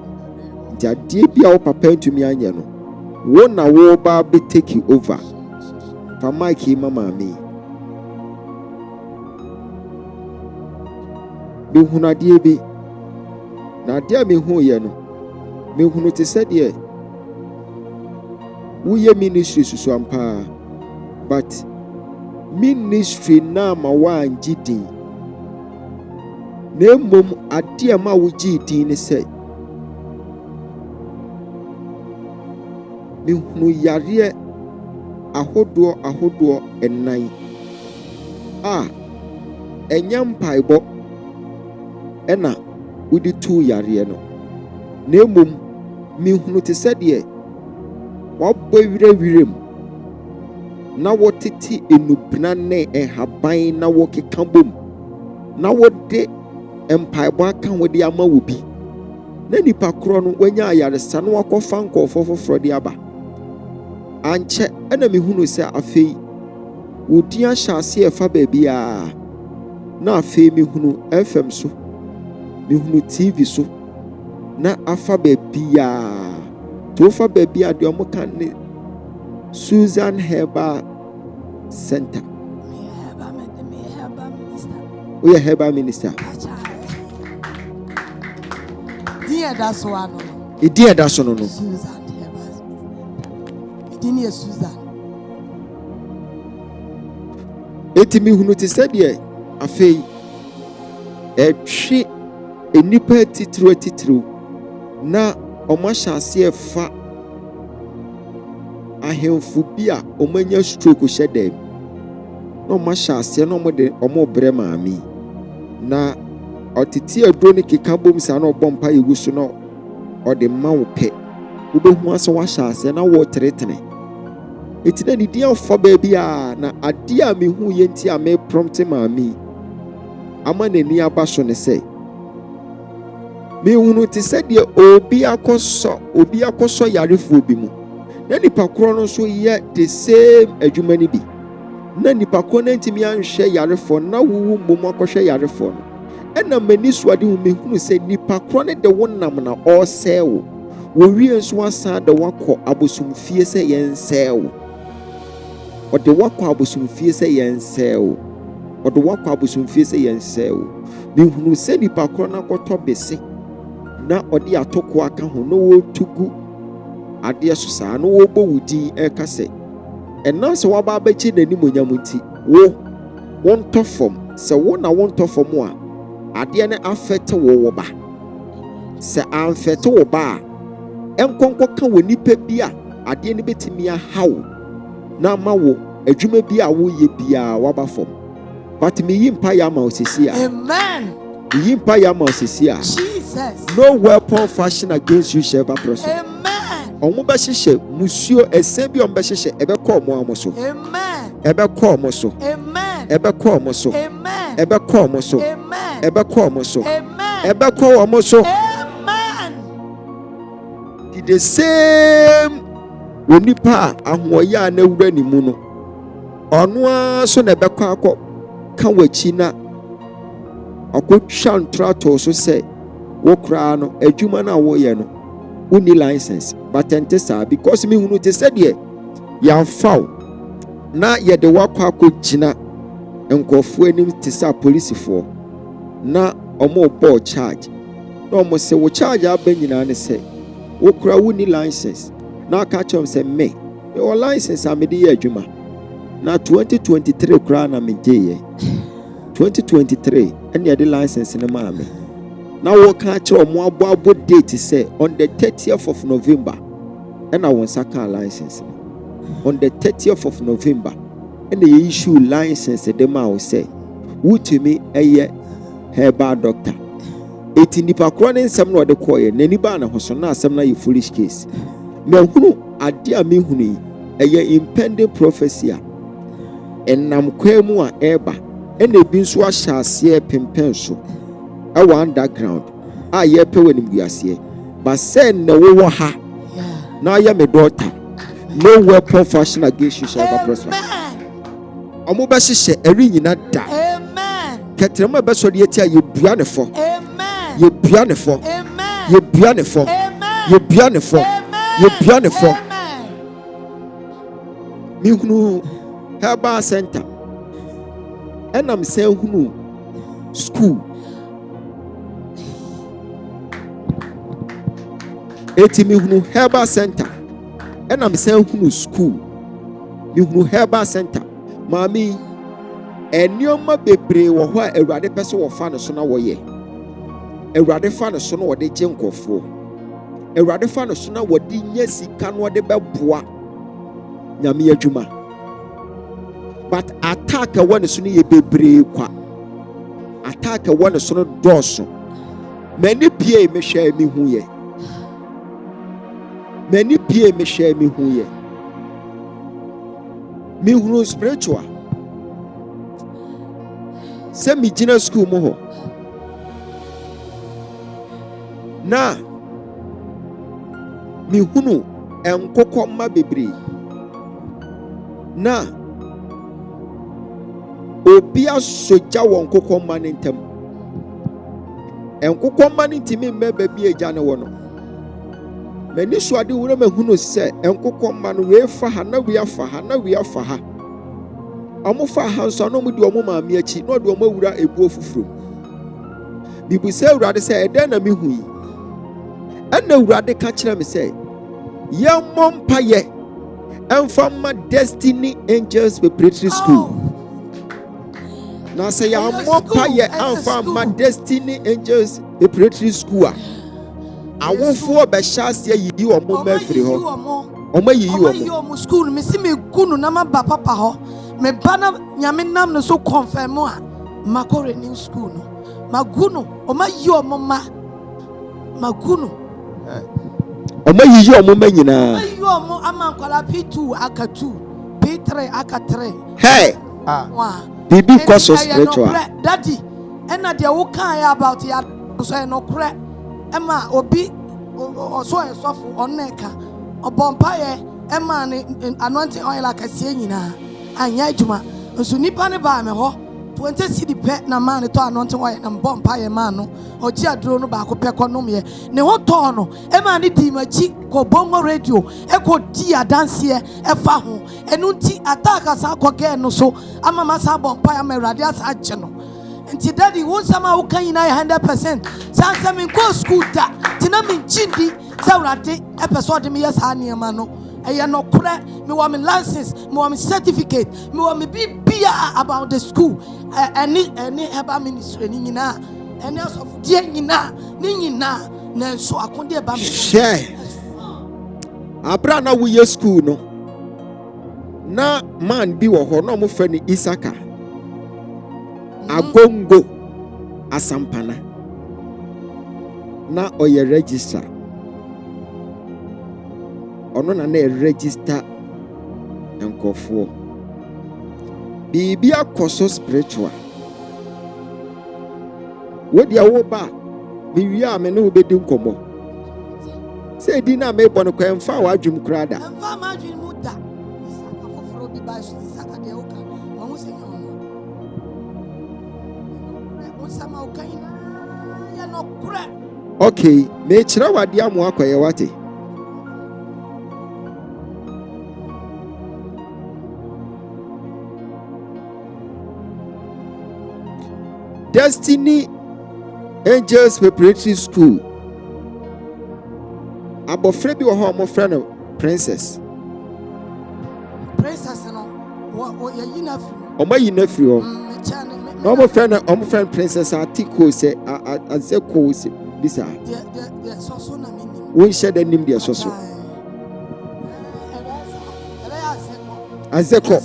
nti adeɛ bi a wo papa ntumi anyɛ no wo na wo ba be take over fa mic yi mama me mehunu adeɛ bi na adeɛ a mehunu yɛ no mehunu te sɛ deɛ woyɛ ministry susu ampa but ministry na ma wangye din na mmom adeɛ ma wogye din ne sɛ mehunu yareɛ ahodoɔ ɛnan a ɛnyɛ mpaebɔ ɛna wode tu yareɛ no na mmom mehunu te sɛ deɛ wabɔ wirawira mu na wɔtete enubena ne ɛhaban na wɔkeka bom na wɔde mpaebɔ aka wɔde ama wo bi na nipa korɔ no wanya ayaresa na wakɔfa nkɔɔfɔ foforɔ de aba ankyɛ ɛna mehunu sɛ afei wodi ahyɛ ase ɛfa baabi a na afei mehunu FM so mehunu TV so na afa baabi a to fa baabi a deɛ ɔmo ka ne Susan Herbal Center. We are Herbal Minister. Dear, that's one. Dear, that's one. Susan Herbal. Dear Susan. Etimi hunu te sɛ deɛ afei ɛtwe enipa titiro na ɔmo ahyɛ aseɛ fa ahemfo bi a ɔmanya stroke hyɛ dɛm na ɔmo ahyɛ aseɛ na ɔmo de ɔmo brɛ maame na ɔtete aduro ne keka bom saa na ɔbɔ mpa yegu so na ɔde ma wo pɛ wobɛhu asɛ wahyɛ aseɛ na wɔteretene eti na ne din afa baabi a na adeɛ a mehu yɛ nti a me prompt maame ama n'ani aba so ne sɛ mehunu te sɛ deɛ obi akɔsɔ yarefoɔ bi mu na nipa korɔ no nso yɛ the same adwuma ni bi na nipa korɔ no ntimi anhwɛ yarefoɔ na wuwu mmom akɔhwɛ yarefoɔ no ɛna m'ani so ade hu mehunu sɛ nipa korɔ no de wo nam na ɔsɛe wo wɔwie nso asan de wakɔ abosomfie sɛ yɛnsɛe wo ɔde wakɔ abosomfie sɛ yɛnsɛe wo ɔde wakɔ abosomfie sɛ yɛnsɛe wo mehunu sɛ nipa korɔ no akɔtɔ bese na ɔde atoko aka ho na wɔtugu adeɛ so saa na wɔbɔ wo din ɛka sɛ ɛnam sɛ waba abɛgye n'anim onyam nti wontɔ fam sɛ wo na wontɔ fam a adeɛ ne afɛte wo ba sɛ amfɛte wo ba a ɛnkɔnkɔ ka wɔ nipa bi a adeɛ ne betumi ahaw na ama wo adwuma bi a woyɛ biara waba fam but meyi mpa yɛ ama osisi a amen meyi mpa yɛ ama osisi a Jesus no weapon fashion against you shall ever prosper amen ɔmo bɛhyehyɛ musuo ɛsɛn bi ɔmo bɛhyehyɛ ɛbɛkɔ ɔmo amo so amen ɛbɛkɔ ɔmo so amen ɛbɛkɔ ɔmo so amen ɛbɛkɔ ɔmo so amen ɛbɛkɔ ɔmo so amen ɛbɛkɔ ɔmo so amen the same onipa a ahoɔyɛ a na wura ne mu no ɔno ara so na ɛbɛkɔ akɔ ka w'akyi na ɔkɔtwa ntorato so sɛ wo koraa no adwuma no a woyɛ no wonni license but ɛnte saa because mehunu te sɛ deɛ yɛamfa wo na yɛde wakɔ akɔgyina nkɔfoɔ anim te sɛ apolisifoɔ na ɔmo bɔɔ charge na ɔmo sɛ wo charge aba nyinaa ne sɛ wo koraa wonni license na aka kyerɛm sɛ me mewɔ license a mede yɛ adwuma na 2023 koraa na megyeeɛ 2023 ɛne yɛde license no maa me na wɔka kyerɛ ɔmo abɔ date sɛ on the 30th of November ɛna wɔn nsa kaa license no on the 30th of November ɛna yɛ issue license de ma wo sɛ wotumi ɛyɛ herbal doctor eti nipa korɔ ne nsɛm na ɔde kɔɔyɛ n'ani baa na ho so na asɛm na yɛ foolish case mehunu ade a mehunu yi ɛyɛ impending prophecy a ɛnam kwan mu a ɛreba ɛna ebi nso ahyɛ aseɛ pempɛn so ɛwɔ underground a yɛpɛ wɔ nimguaseɛ but sɛ na wɔwɔ ha na ayɛ me daughter no weapon fashion against you shall ever prosper. ɔmo bɛhyehyɛ ɛri nyina da kɛtɛrɛma bɛsɔ deɛ ti a yɛbua ne fɔ yɛbua ne fɔ yɛbua ne fɔ yɛbua ne fɔ yɛbua ne fɔ. mihunu herbal center ɛnam sɛ hunu school eti mihunu herbal center ɛnam sɛ hunu school mihunu herbal center maami nneɛma bebree wɔ hɔ a awurade pɛ sɛ wɔfa ne so na wɔyɛ awurade fa ne so na wɔde gye nkɔfoɔ awurade fa ne so na wɔde nyɛ sika na wɔde bɛboa nyame adwuma but attack ɛwɔ ne so no yɛ bebree kwa attack ɛwɔ ne so no dɔɔso many pie mehwɛ mi hu yɛ many pie mehwɛ mi hu yɛ mi hu spiritual sɛ mi gyina school mu hɔ na mi hunu nkokɔ mma bebree na obi asogya wɔ nkokɔ mma ne ntam nkokɔ mma ne ntimi mma baabi agya ne wɔ no m'ani so ade wura mahunu sɛ nkokɔ mma no wee fa ha na wee afa ha na wee afa ha ɔmo fa ha nso na ɔmo di ɔmo maame akyi na ɔde ɔmo awura ebuo fufuro bibusa awurade sɛ ɛdɛn na mehu yi ɛna awurade ka kyerɛ me sɛ yɛmmɔ mpayɛ ɛmfa ma Destiny Angels Preparatory School na sɛ yɛammɔ mpayɛ ɛmfa ma Destiny Angels Preparatory School a awofoɔ bɛhyɛ aseɛ yiyi ɔmo ma afiri hɔ ɔmo yiyi ɔmo school me si me gunu na maba papa hɔ me ba na nyame nam no so confirm a makore new school no magunu ɔma yi ɔmo ma magunu ɔma yiyi ɔmo ma nyinaa ayi ɔmo ama nkwala P2 aka 2 P3 aka 3 hey bibi kɔ so spiritual daddy ɛna deɛ wo kan ya about ya so ɛno korɛ ɛma obi ɔso ɛsɔfo ɔneka ɔbɔmpa yɛ ɛma ne anointing oil akɛseɛ nyinaa anya adwuma nso nipa ne baa me hɔ 20 cedi pɛ na ma ne tɔ anointing oil na mbɔmpa yɛ ma no ɔgye aduro no baako pɛ kɔnom yɛ ne ho tɔɔ no ɛma ne di machi kɔ bongo radio ɛkɔ di adanseɛ ɛfa ho ɛno nti ataka saa kɔgɛ no so ama ma saa bɔmpa yɛ ma awurade asa agye no nti daddy wo nsama wo kan nyina 100% san sɛ me nkɔ school da tina me nchindi sɛ awurade ɛpɛ sɛ ɔde me yɛ saa nneɛma no ɛyɛ no korɛ me wɔ me license me wɔ me certificate me wɔ me bibia about the school ɛne ɛba ministry ni nyinaa ɛne asɔfodeɛ nyinaa ne nyinaa na nso akonde ɛba me hyɛ abra na woyɛ school no na man bi wɔ hɔ na ɔmo fɛ ne Isaka agongo asampana na ɔyɛ register ɔno na register nkɔfoɔ biribi akɔ so spiritual wodi awo ba me wie a me ne wo bedi nkɔmmɔ sɛ di na me bɔ no kɔ mfa wa adwum kura da mfa ma adwum mu da afoforo bi ba so saka de wo ka ma ho sɛ nyawo no sama wo kan ya no kura okay me kyerɛ wade amu akɔyɛ wate Destiny Angels Preparatory School abɔfra bi wɔ hɔ a wɔfrɛ no Princess no yɛyi na firi ɔma yi na firi hɔ na wɔfrɛ no Princess Atiko sɛ Azeko sɛ bisa wonhyɛ da nim deɛ soso Azeko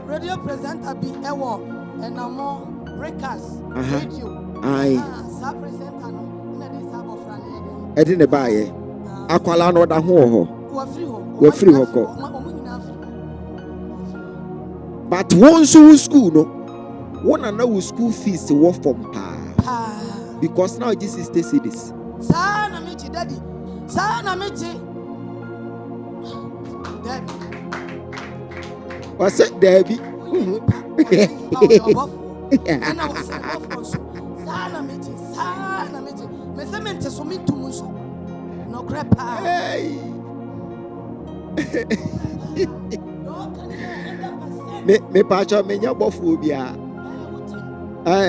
radio presenter bi ewo enamo breakers radio sa presenter no na dey sa bofra na ede ne baaye akwala no da ho ho wafiri ho ko But once you school, no, one and now school fees work from because now this is the cities. Sana michi daddy. Sana michi. Daddy. What's it, Debbie? Sana michi. Mesemente sumitu muso. No crepa. Hey. Me pacho me nya bofu bia.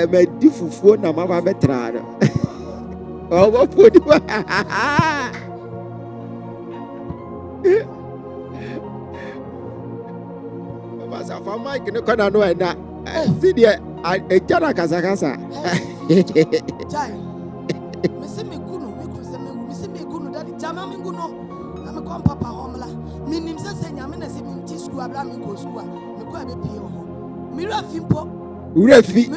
Me di fufuo na mama betra no. Oh bofu di. Basa fa mic ne kona no na. Si dia e jara kasa. Chai. Me gunu daddy jama me gunu. Na me kon papa homla. Minim se nyame na se mi ti school abla me go school. Me ko abe pie ho. Mi rafi mpo. Urafi.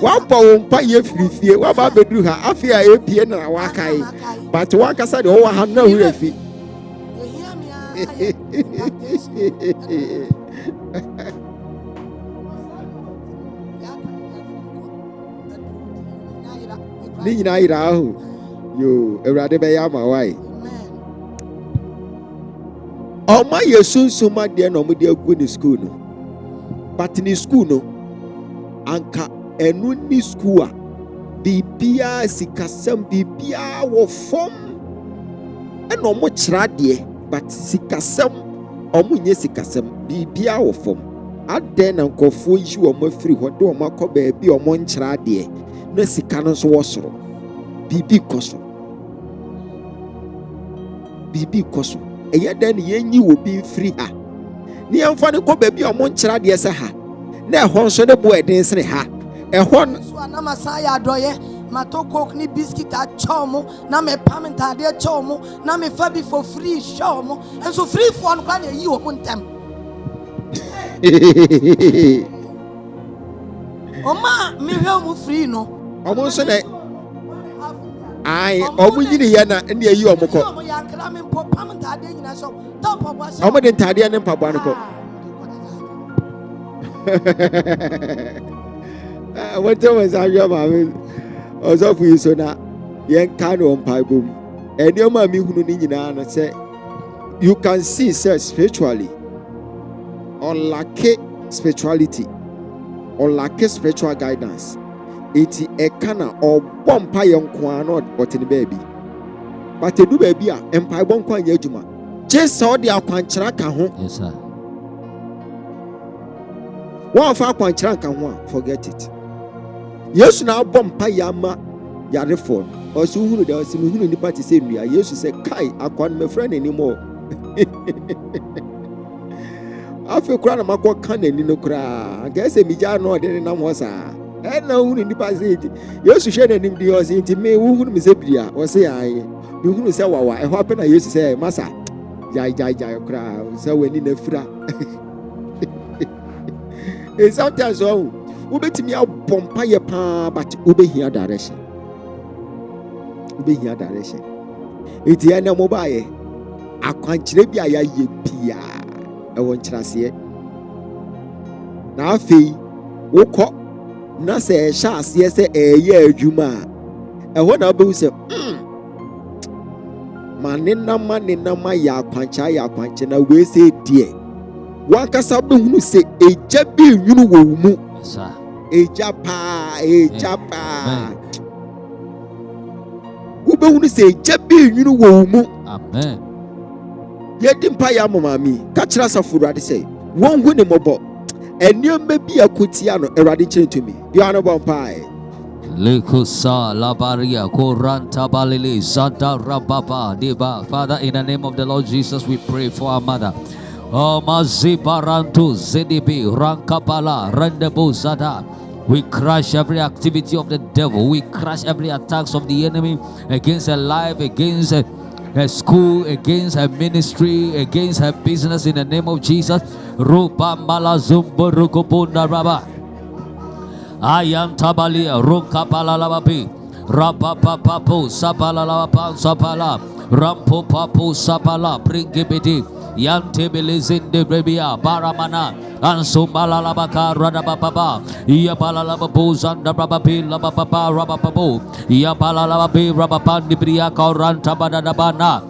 Wa po mpa ye firifie. Wa ba beduru ha. Afia e pie na wa kai. But wa kasa de o wa ha na urafi. Ni nyina ira ho. Yo, Ewurade be ya ma wai. Oma yesunsuma de na omo de agu ni school no. But ni school no anka enu ni school a bibia sikasam bibia wo fom ena omo kira de but sikasam omo nye sikasam bibia wo fom ade na nkofo yi omo afiri ho de omo akọ ba bi omo nkira de na sika no so wo soro bibi koso eye den yenyi wo bi free ha ni amfa ne ko ba bi omo nkira de se ha na ehon so ne bo eden sene ha ehon so na masaya adoye matoko ni biscuit a chomo na me pamenta de chomo na me fa bi for free chomo and so free for no kan yi wo ntem oma me hwe mu free no omo so ne ai omo yini ya na ne yi omo ko omo ya nkra me po pamenta de nyina so top obo so omo de ntade ne mpabo an ko what was I also for you so na yen kan on pibum and your mammy who ni nyina say you can see sir spiritually unlucky spirituality unlucky spiritual guidance it e kana or bompa yonkwa no but in baby but e do baby a empire bonkwa nya adwuma just so the akwankyera ka ho Yes, sir. one fa akwankyera ka ho forget it. Yesu na bompa yama yare for osu hunu da osu hunu nipa ti se nua Yesu se kai akwan me friend anymore afi kura na makọ kan ani no kura ga se mi ja no de na mo sa e na hunu nipa se ti Yesu hwe na nim di o se ti me hunu mi se bia o se ai mi hunu se wawa e ho ape na Yesu se masa jai kura se wani na fira e sometimes oh ubetimi abompa ye pa but ubehia direction eti ya na mobile akwankyere bia ya ye pia e won kyerase na afei wokọ na se sha ase se eye adwuma e ho na obewu se manenama ya akwankyere na we se die wankasa behunu se eja bi nwunu wo mu Sir. Ogyaba ubehunu se eja bi nwunu wo mu Amen. yedi mpa ya mamami ka kira safurade se won hu ne mobo eniomba bi akotia no erade kire to me you are no bompai Lekusa labaria koranta balele zada rababa deba. Father, in the name of the Lord Jesus, we pray for our mother. Oh, mazibarantu zidibi rankabala rendebu zada. We crush every activity of the devil. We crush every attacks of the enemy against her life, against her school, against her ministry, against her business. In the name of Jesus, rupa malazumbu rukubunda raba. Ayan tabalia runkabala lababi. Rapapapapu sabala labapan sabala. Rampo papu sabala bringibidi. Yante belezinde brebia baramana. Ansumala labaka radababa. Yabala lababu zanda brababi lababa rababu. Yabala lababi rababandi briaka ranta badadabana.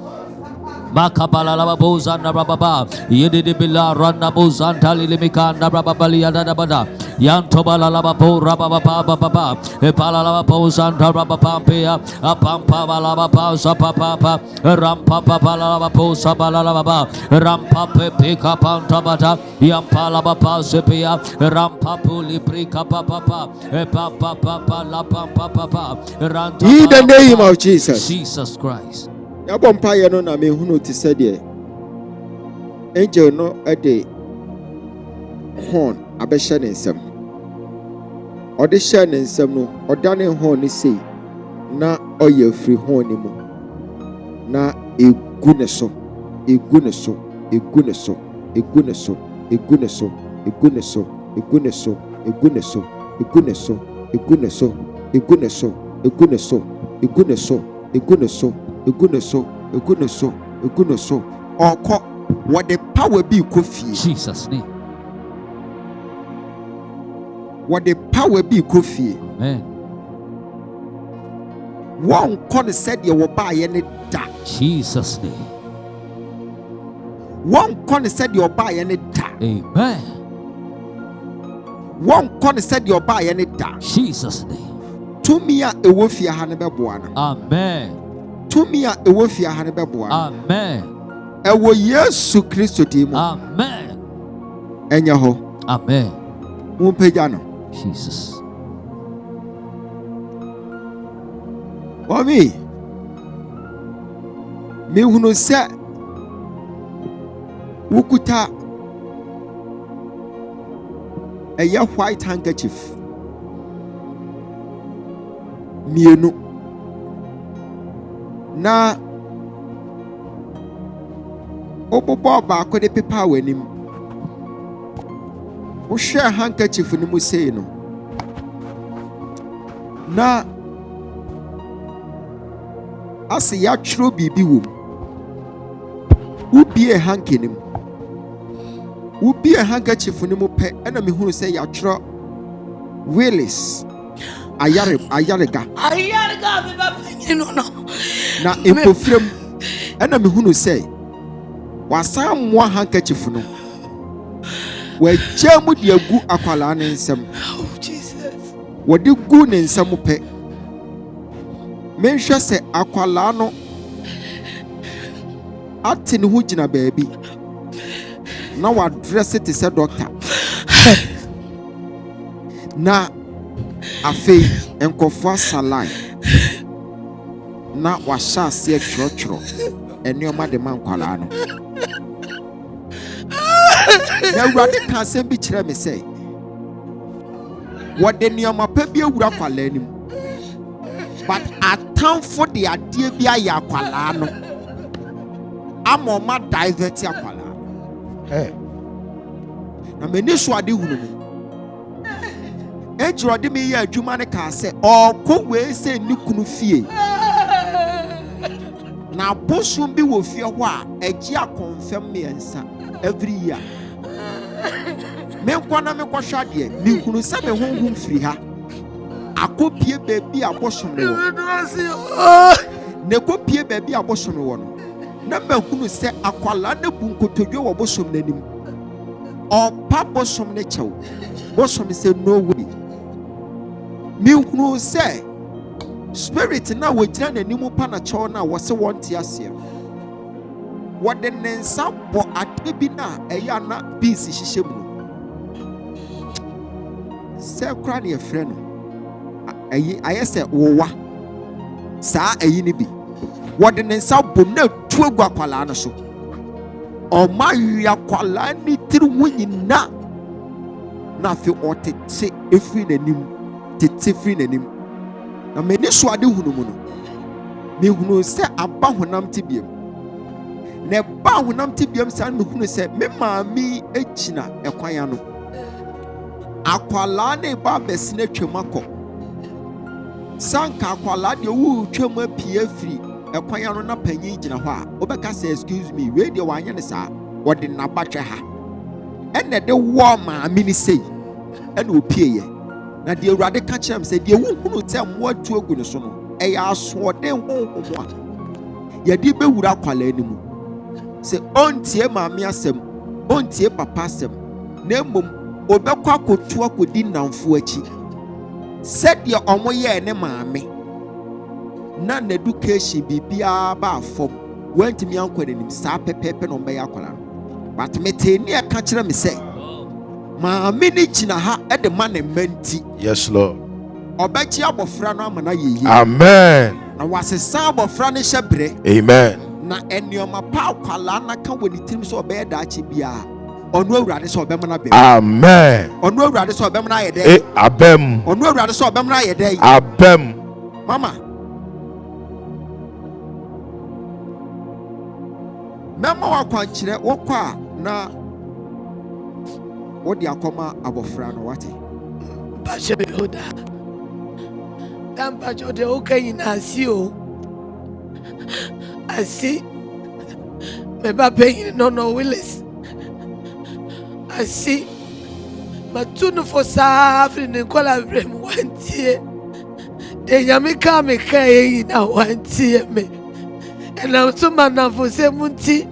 Makabala lava bozanda rababa yedidi bila randa bozanta lilimikanda rababali yadabada yantobala lava bo rababa baba epala lava bozanta rababa pia apampa lava pausa papa rampa papa lava pausa bala lava rampa peka pantabata yampala lava sepia rampa puli prika papa epapa papa la papa ranta. In the name of Jesus. Jesus Christ. Yabompire no na me hunu ti said angel no ade horn abɛhyɛ ne nsam. Ɔde hyɛ ne nsam no ɔdane horn ne sei na ɔyɛ afiri horn ne mu na egu ne so egu ne so egu ne so egu ne so egu ne so egu ne so egu ne so egu ne so egu ne so egu ne so egu ne so egu ne so egu ne so egu ne so egu ne so egu ne so egu ne so ɔkɔ wɔde power bi kɔ fie. Jesus name. Wɔde power bi kɔ fie. Amen. Wɔn kɔ ne sɛdeɛ wɔbaayɛ ne da. Jesus name. Wɔn kɔ ne sɛdeɛ ɔbaayɛ ne da. Amen. Wɔn kɔ ne sɛdeɛ ɔbaayɛ ne da. Jesus name. Tumi a ɛwɔ fie ha ne bɛboa no. Amen. Tumi a ɛwɔ fie ha ne bɛboa no. Amen. Ɛwɔ Yesu Kristo din mu. Amen. Ɛnyɛ hɔ. Amen. Mumpagya no. Jesus. Mommy, me hunu sɛ wukuta ɛyɛ white handkerchief mienu na obobɔ baako de pepa w'anim. Wohwɛ handkerchief no mu sei no na ase yɛatwerɛ biribi wɔ mu. Wobie hanky no mu. Wobie handkerchief no mu pɛ ɛna mehunu sɛ yɛatwerɛ Willis ayarega na mpofiram ɛna mehunu sɛ wasan mmoa handkerchief no wɔagya mu de agu akwalaa ne nsam. Wɔde gu ne nsam pɛ menhwɛ sɛ akwalaa no ate ne ho gyina baabi na wadrɛse te sɛ doctor na afei nkɔfoɔ asalan na wahyɛ aseɛ twerɛtwerɛ nneɛma de ma nkwalaa no. Na Awurade ka asɛm bi kyerɛ me sɛ wɔde nneɛma pa bi awura akwalaa no mu, but atamfo de adeɛ bi ayɛ akwalaa no ama ɔma divert akwalaa no. Na m'ani so ade hunu mu ɛgyerɛ ɔde me yɛ adwuma no kaa sɛ ɔkɔ wei sɛ ne kunu fie na abosom bi wɔ fie hɔ a ɛgye akɔmfɛm mmiɛnsa every year. Menkɔ na mekɔhwɛ adeɛ mehunu sɛ me honhom firi ha akɔpie baabi a abosom ne wɔ. Na ɛkɔpie baabi a abosom ne wɔ no na mahunu sɛ akwalaa no bu nkotodwe wɔ bosom n'anim. Ɔpa bosom ne kyɛw. Bosom sɛ no way. Mehunu sɛ spirit na wɔgyina n'anim pa na kyɛw na wɔse wɔnte aseɛ. Wɔde ne nsa bɔ ade bi na ɛyɛ ana bees hyehyɛ mu no. Sɛ kora ne yɛfrɛ no ayɛ sɛ wowa saa ayi ne bi. Wɔde ne nsa bom na atu agu akwalaa no so. Ɔma wi akwalaa ne tiri ho nyina na afei ɔtete efiri n'anim tete firi n'anim. Na m'ani so ade hunu mu no mehunu sɛ aba honam te biam. Na ba honam te biam saa mehunu sɛ me maame egyina ɛkwan ano. Akwalaa ne ba bɛsena twam akɔ. Sanka akwalaa de wu twam apie afiri ɛkwan ano na panyin gyina hɔ a obɛka sɛ excuse me wei deɛ wanyɛ ne saa wɔde n'abatwɛ ha ɛna de wɔ maame ne sei ɛna opie yɛ na deɛ Awurade ka kyerɛ m sɛ deɛ wohunu sɛ mmoa tu agu ne so no ɛyɛ asoɔden honhom a yɛde bɛwura akwalaa no mu sɛ ɔntie maame asɛm ɔntie papa asɛm na mmom obɛkɔ akɔtu akɔdi nnamfo akyi sɛdeɛ ɔmo yɛɛ ne maame na n'education biribiara ba afɔm wantumi ankɔ n'anim saa pɛpɛɛpɛ na ɔmbɛyɛ akwalaa no but metee ne ɛka kyerɛ me sɛ maame ne gyina ha ɛde ma ne mma nti Yes, Lord. ɔbɛgye abɔfra no ama no ayɛ yie Amen. na wasesa abɔfra no hyɛ berɛ Amen. na nneɛma pa akwalaa no ka wɔ ne tirim sɛ ɔbɛyɛ daakye biara ɔno Awurade sɛ ɔbɛma no abɛm Amen. ɔno Awurade sɛ ɔbɛma no ayɛ dɛn Abem. ɔno Awurade sɛ ɔbɛma no ayɛ dɛn Abem. mama mɛma wakwankyerɛ wokɔ a na wode akɔma abɔfra no wate Pastor Yoda. Pastor de oka nyinaa o. Asi. Me ba penyin no Willis. Asi. Matunu for safri ne kola brem wantie. De nyame ka me ka yi na wantie me. Ena so manafo se munti.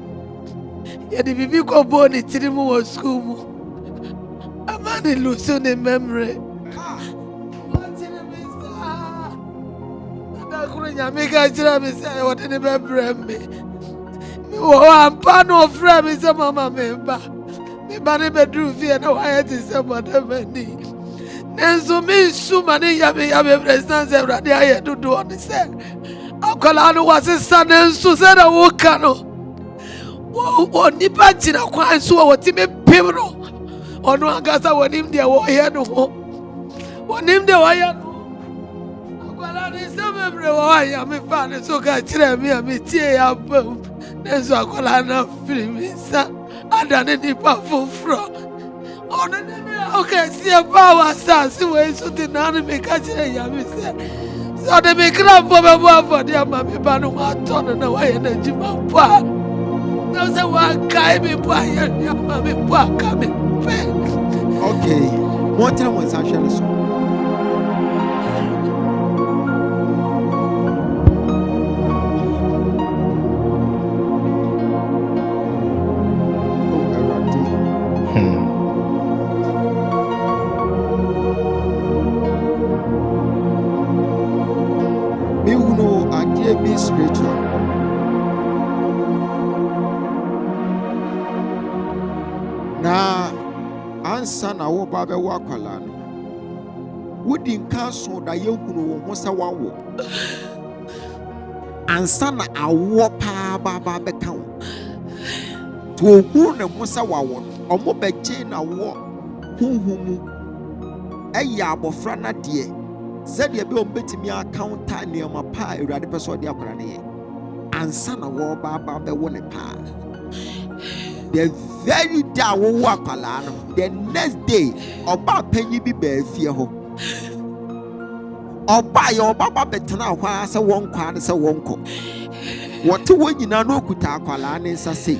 Ya de bibi ko bo ni tirimu wo school mu. Amani lusu ne memory. Nyame ka kyerɛ me sɛ wɔde ne bɛbrɛ me mewɔ hɔ ampa na ɔfrɛ me sɛ mama meba ne bɛduru fie na wɔayɛ te sɛ mɔdamani nanso mensu ma ne yamebrɛ siane sɛ Awurade ayɛ dodoɔ ne sɛ akwadaa no wɔasesa ne nso sɛ na woka no onipa gyina kwan so a wɔtumi pem no ɔno ankasa wɔnim deɛ wɔyɛ no ho wɔnim deɛ wɔyɛ no me father so ka kyerɛ me a metie ya bam nanso akwala na firi me nsa adane nipa foforɔ ɔno ne me a ɔkɛseɛ paa wɔ asase wei so te naa ne meka kyerɛ ya me sɛ ɔde me kra mpɔ bɛbɔ afɔde ama me ba no ho atɔ no na wayɛ n'adwuma mpo a na sɛ wɔakae me mpo ayɛ ama me mpo aka me pɛ okay montena mo nsa hwɛ no so be spiritual. Na ansa na wo ba be wo akwala no. Wodi nka so da yehunu wo ho sɛ wawo. Ansa na awo pa ba be ka wo. To ohuru ne ho sɛ wawo no. Ɔmo begye na wo huhumu. Ɛyɛ abɔfra na de sɛdeɛ bi ɔmbɛtumi akaunta nneɛma paa Awurade pɛ sɛ ɔde akora ne yɛ ansa na wɔba bɛwɔ ne paa the very day a wɔwɔ akwalaa no the next day ɔbaa panyin bi baa fie hɔ ɔbaa yɛ ɔbaba bɛtena hɔ a sɛ wɔnkɔ a ne sɛ wɔnkɔ wɔte wɔn nyinaa na ɔkuta akwalaa ne nsa sei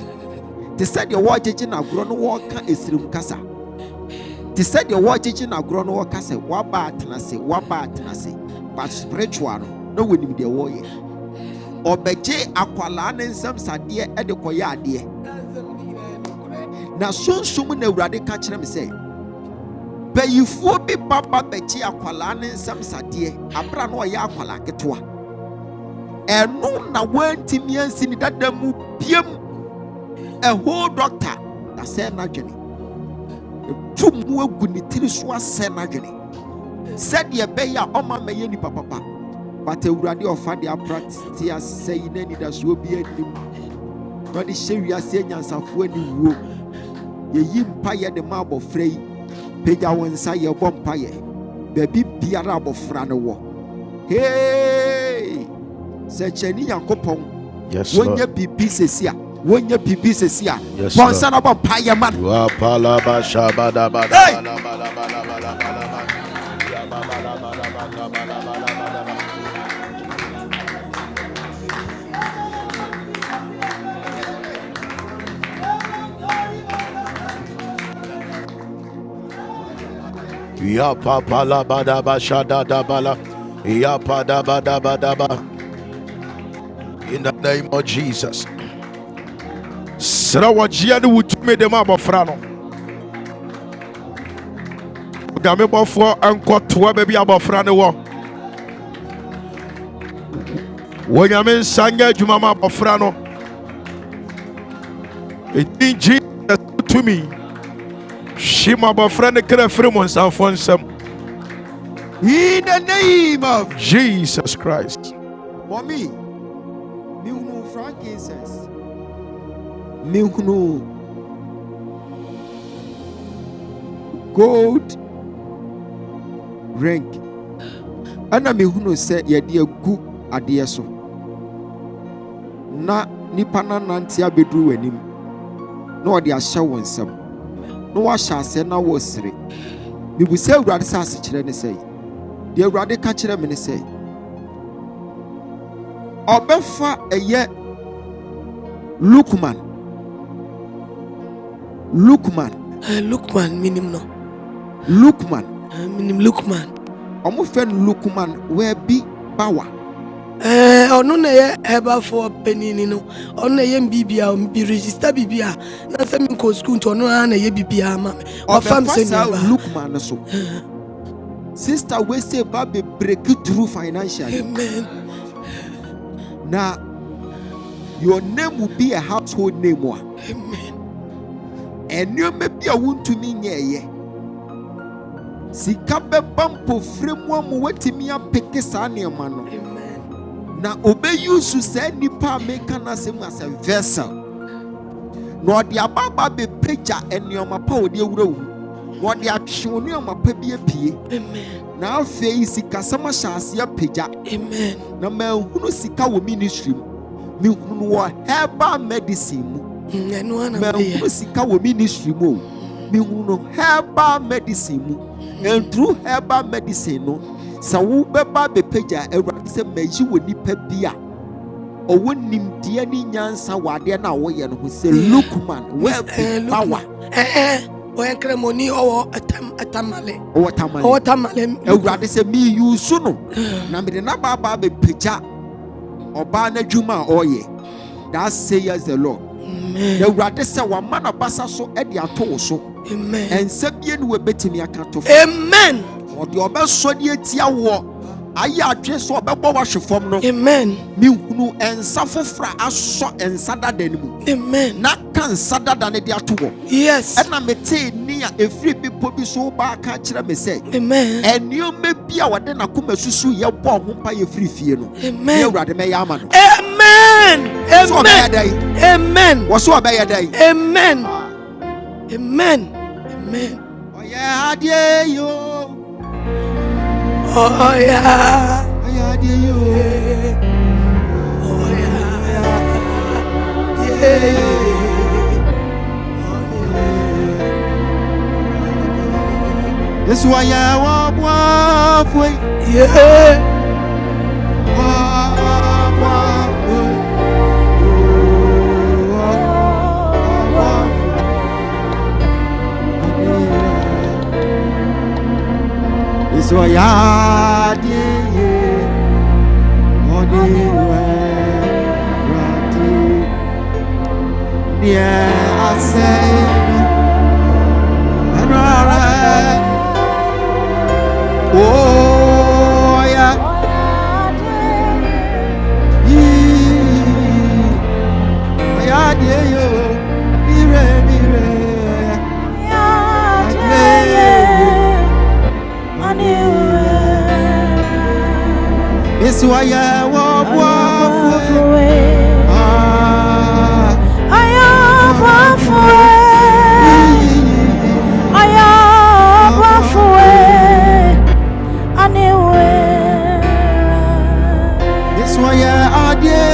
te sɛdeɛ wɔgyegye n'agorɔ no wɔreka esirim kasa te said the word teaching na grow no work say waba atenase but spiritual no when him the warrior obeje akwala ne nsam sade e de koye ade na sunsum na Awurade ka kyerɛ me sɛ bayifuo bi baba beje akwala ne nsam sade abra no ɔyɛ akwala ketewa ɛno na wantimi ansi ni dada mu biem a whole doctor that said na dwene tumu agu ne tiri so asɛ n'adwene sɛdeɛ ɛbɛyɛ a ɔma mɛyɛ nipa papa but Awurade ɔfa de aprate asɛ yi na nidasoɔ bi anim na ɔde hyɛ wiase anyansafoɔ ani wuo yɛyi mpayɛ de ma abɔfra yi pagya wo nsa yɛbɔ mpayɛ baabi biara abɔfra no wɔ hei sɛ kyɛni Nyankopɔn wɔnyɛ biribi sɛsi a wonya bibi sesia bonsa na bon paye man wa pala ba shabada bada bala bala bala bala Ya papa la bada bashada da bala. Ya pada bada bada ba. In the name of Jesus. Sra wajia ni wutume de ma bofra no. Game bofo enko toa be bia bofra ne wo. Wonyame nsanya adwuma ma bofra no. In Jesus to me. Shima bofra ne kra firi mo nsanfo nsam. In the name of Jesus Christ. Mommy, me frankincense. Me gold ring. Ana me say yadi gu adeɛ so. Na nipa na nante abedru wanim. Na ɔde ahyɛ wɔn nsam. Na wahyɛ ase na wɔsere. Mibusa Awurade sɛ ase kyerɛ ne sɛ. The Awurade ka kyerɛ me ne sɛ. Obefa eye Lukman minim no. Lukman. Minim Lukman. Omo fen Lukman we bi bawa. Ono na ye eba for penini no. Ono na ye bibia o bi register bibia. Na se mi ko school to ono na ye bibia ma me. O fam se ni ba. Lukman so. Sister we say ba be break through financially. Amen. Now your name will be a household name. Amen. And you may be a wound to me near. Sikabe bampo fremo mu wetimi apeke sa ne mano. Amen. Na obey you to say nipa make anasem as a vessel. No de ababa be preacher enioma pa odi ewura wu. No de atwe enioma pa bi apie. Amen. Na afei sika sama hyase apeja. Amen. Na ma hunu sika wo ministry mu. Me hunu wo herbal medicine mu. Eno ana Ma hunu sika wo ministry mu. Me hunu herbal medicine mu. And through herbal medicine no, sa wo beba be peja Awurade se mayi wo nipa bia. O wonim die ni nyansa wade na wo ye no ho se Lukman we power. O enkremoni o atamale. O tamale. O tamale. Awurade se me use no. Na me de na baba be peja. Oba na dwuma oye. That says the Lord. Amen. Awurade se wa mana basa so e de ato so. Amen. And sabie no webetimi akato. Amen. O de obeso de atia wo. Aye adwe so obebo wa hwefom no. Amen. Mi hunu ensa fofra aso ensa dada ni mu. Amen. Na kan ensa dada ne de ato wo. Yes. E na mete ni a efri pipo bi so ba ka kire me say. Amen. Enio me bia wode na koma susu ye bo ho pa ye firi fie no. Amen. Ye Awurade me ya ama no. Amen. Amen. Amen. Wo so obey dai. Amen. Amen. Amen. Oh yeah, adie yo. Oh yeah. Oh yeah, adie yo. Oh yeah. Yeah. This why ya wa foi. Yeah. So ya die oni we rati yeah I say anora oh yeah ya die yo mire It's why I walk away. I am away. It's why I did.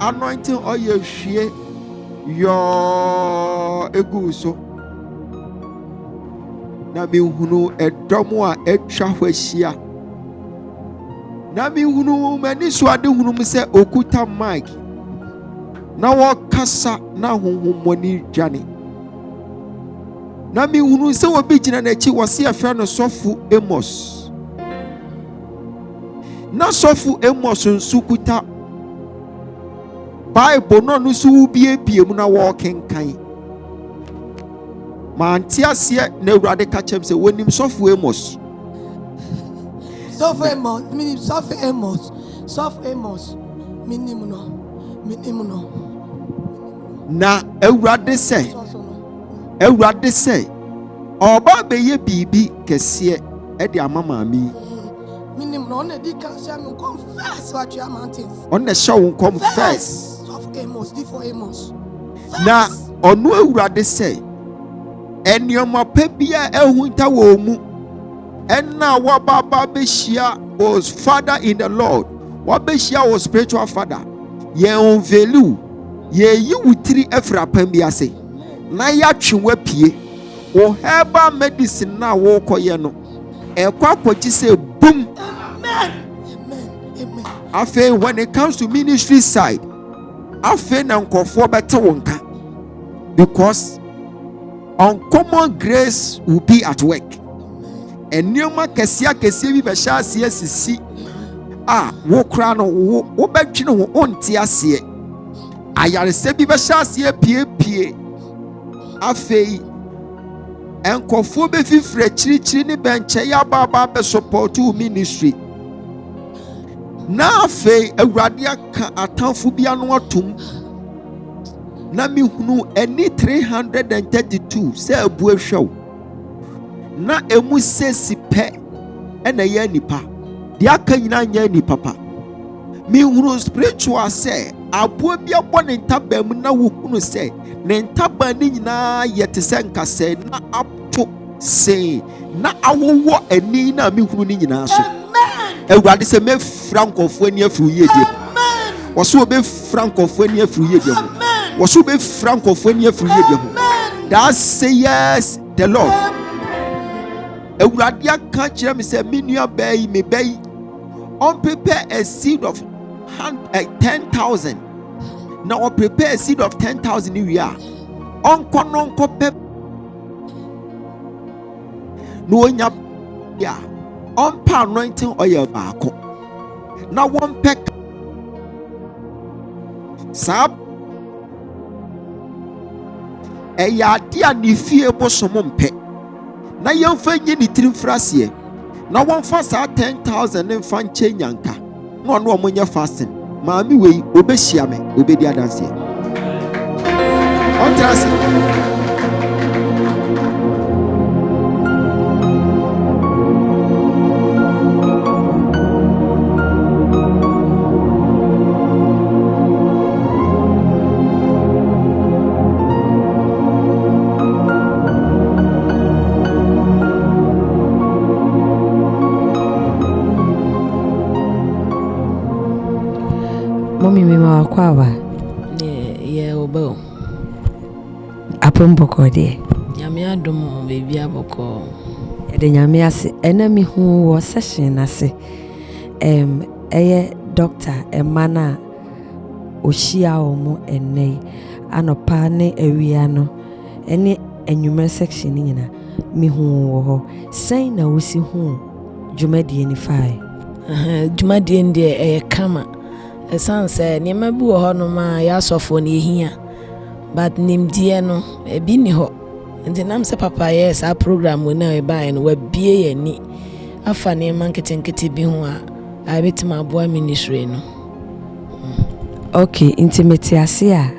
Anointing oil share your egu so na mehunu ɛdɔm a atwa hɔ ahyia na mehunu m'ani so ade hunu m sɛ okuta mic na wɔkasa na honhommɔne dwane na mehunu sɛ obi gyina n'akyi wɔse ɛfrɛ no sɔfo Amos na sɔfo Amos nso kuta Bible no nso wobiebie mu na wɔkenkan mante aseɛ na Awurade ka kyerɛm sɛ wɔnim sɔfo Amos minim sɔfo Amos minim no na Awurade sɛ ɔba bɛyɛ biribi kɛseɛ ɛde ama maame yi minim no ɔna di kan hyɛ me nkɔm first watwea mountains ɔna hyɛ wo nkɔm first Amos na ɔno Awurade sɛ ɛnneɛma pa bi a ɛho nta wɔ mu ɛna wɔbaba bɛhyia was father in the Lord wɔbɛhyia was spiritual father yɛn value yɛyi wo tiri afiri apam bi ase na yɛatwe wapie wo herbal medicine na wɔkɔyɛ no ɛkɔ akɔgye sɛ boom. Amen. Afei, when it comes to ministry side afei na nkɔfoɔ bɛte wo nka because uncommon grace will be at work. Nneɛma kɛseɛ bi bɛhyɛ aseɛ sisi a wo kora no wo bɛtwe no ho onte aseɛ ayaresɛ bi bɛhyɛ aseɛ piepie afei nkɔfoɔ bɛfifiri akyirikyiri ne bɛnkyɛ yɛ aba bɛsupport wo ministry na afei Awurade aka atamfo bi ano atom na mehunu ani 332 sɛ abu ahwɛw na emu sesi pɛ ɛna yɛ nipa deɛ aka nyinaa nyɛ nipa pa mehunu spiritual sɛ aboa bi abɔ ne ntaba mu na wohunu sɛ ne ntaba ne nyinaa yɛ te sɛ nkasɛ na ato sei na awowɔ ani na mehunu ne nyinaa so Awurade sɛ mefra nkɔfoɔ ani afiri yie deɛ wɔso bɛfra nkɔfoɔ ani afiri yie deɛ ho wɔso bɛfra nkɔfoɔ ani afiri yie deɛ ho that say yes the Lord Awurade aka kyerɛ me sɛ me nua bɛyi me bɛyi on prepare a seed of 10,000 na on prepare a seed of 10,000 we are on kono pe no nya ya on pa anointing oil baako na one pack sab eya dia ni fie bosom mpe na yɛmfa nye ne tirim fraseɛ na wɔmfa saa 10,000 ne mfa nkyɛ nyanka na ɔno ɔmo nyɛ fasting maame wei obɛhyia me obɛdi adanseɛ ɔntrase Mommy mema wakwawa ye obo apomboko de nyame adom bebi aboko de nyame ase ena mi hu wo session ase eye doctor emana ohia omo enei anopa ne awia no ene enwumer section nyina mi hu wo ho sen na wosi hu dwumadie ni fae dwumadie ndi eye kama esanse niema bi wo ho no ma ya sofo ne ehia but nimdie no ebi ni ho nti nam se papa yes a program we na e ba no wa bie yani afa niema nketenkete bi ho a betima aboa ministry no okay intimate ase a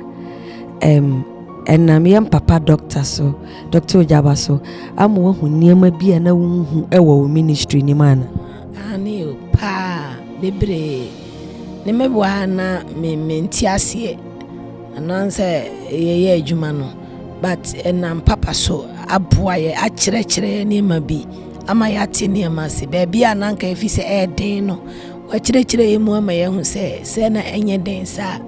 enam yam papa doctor so Dr. Ogyaba so amu hu niema bi na wo hu e wo ministry ni mana ani o pa bebre ne mebwa na menti ase ananse ye adwuma no but enam papa so aboa ye akyerɛkyerɛ ne ma bi ama ya te ne ma se ba bia ananka efi se eden no wa kyerɛkyerɛ ye mu ama ye hu se na enye den sa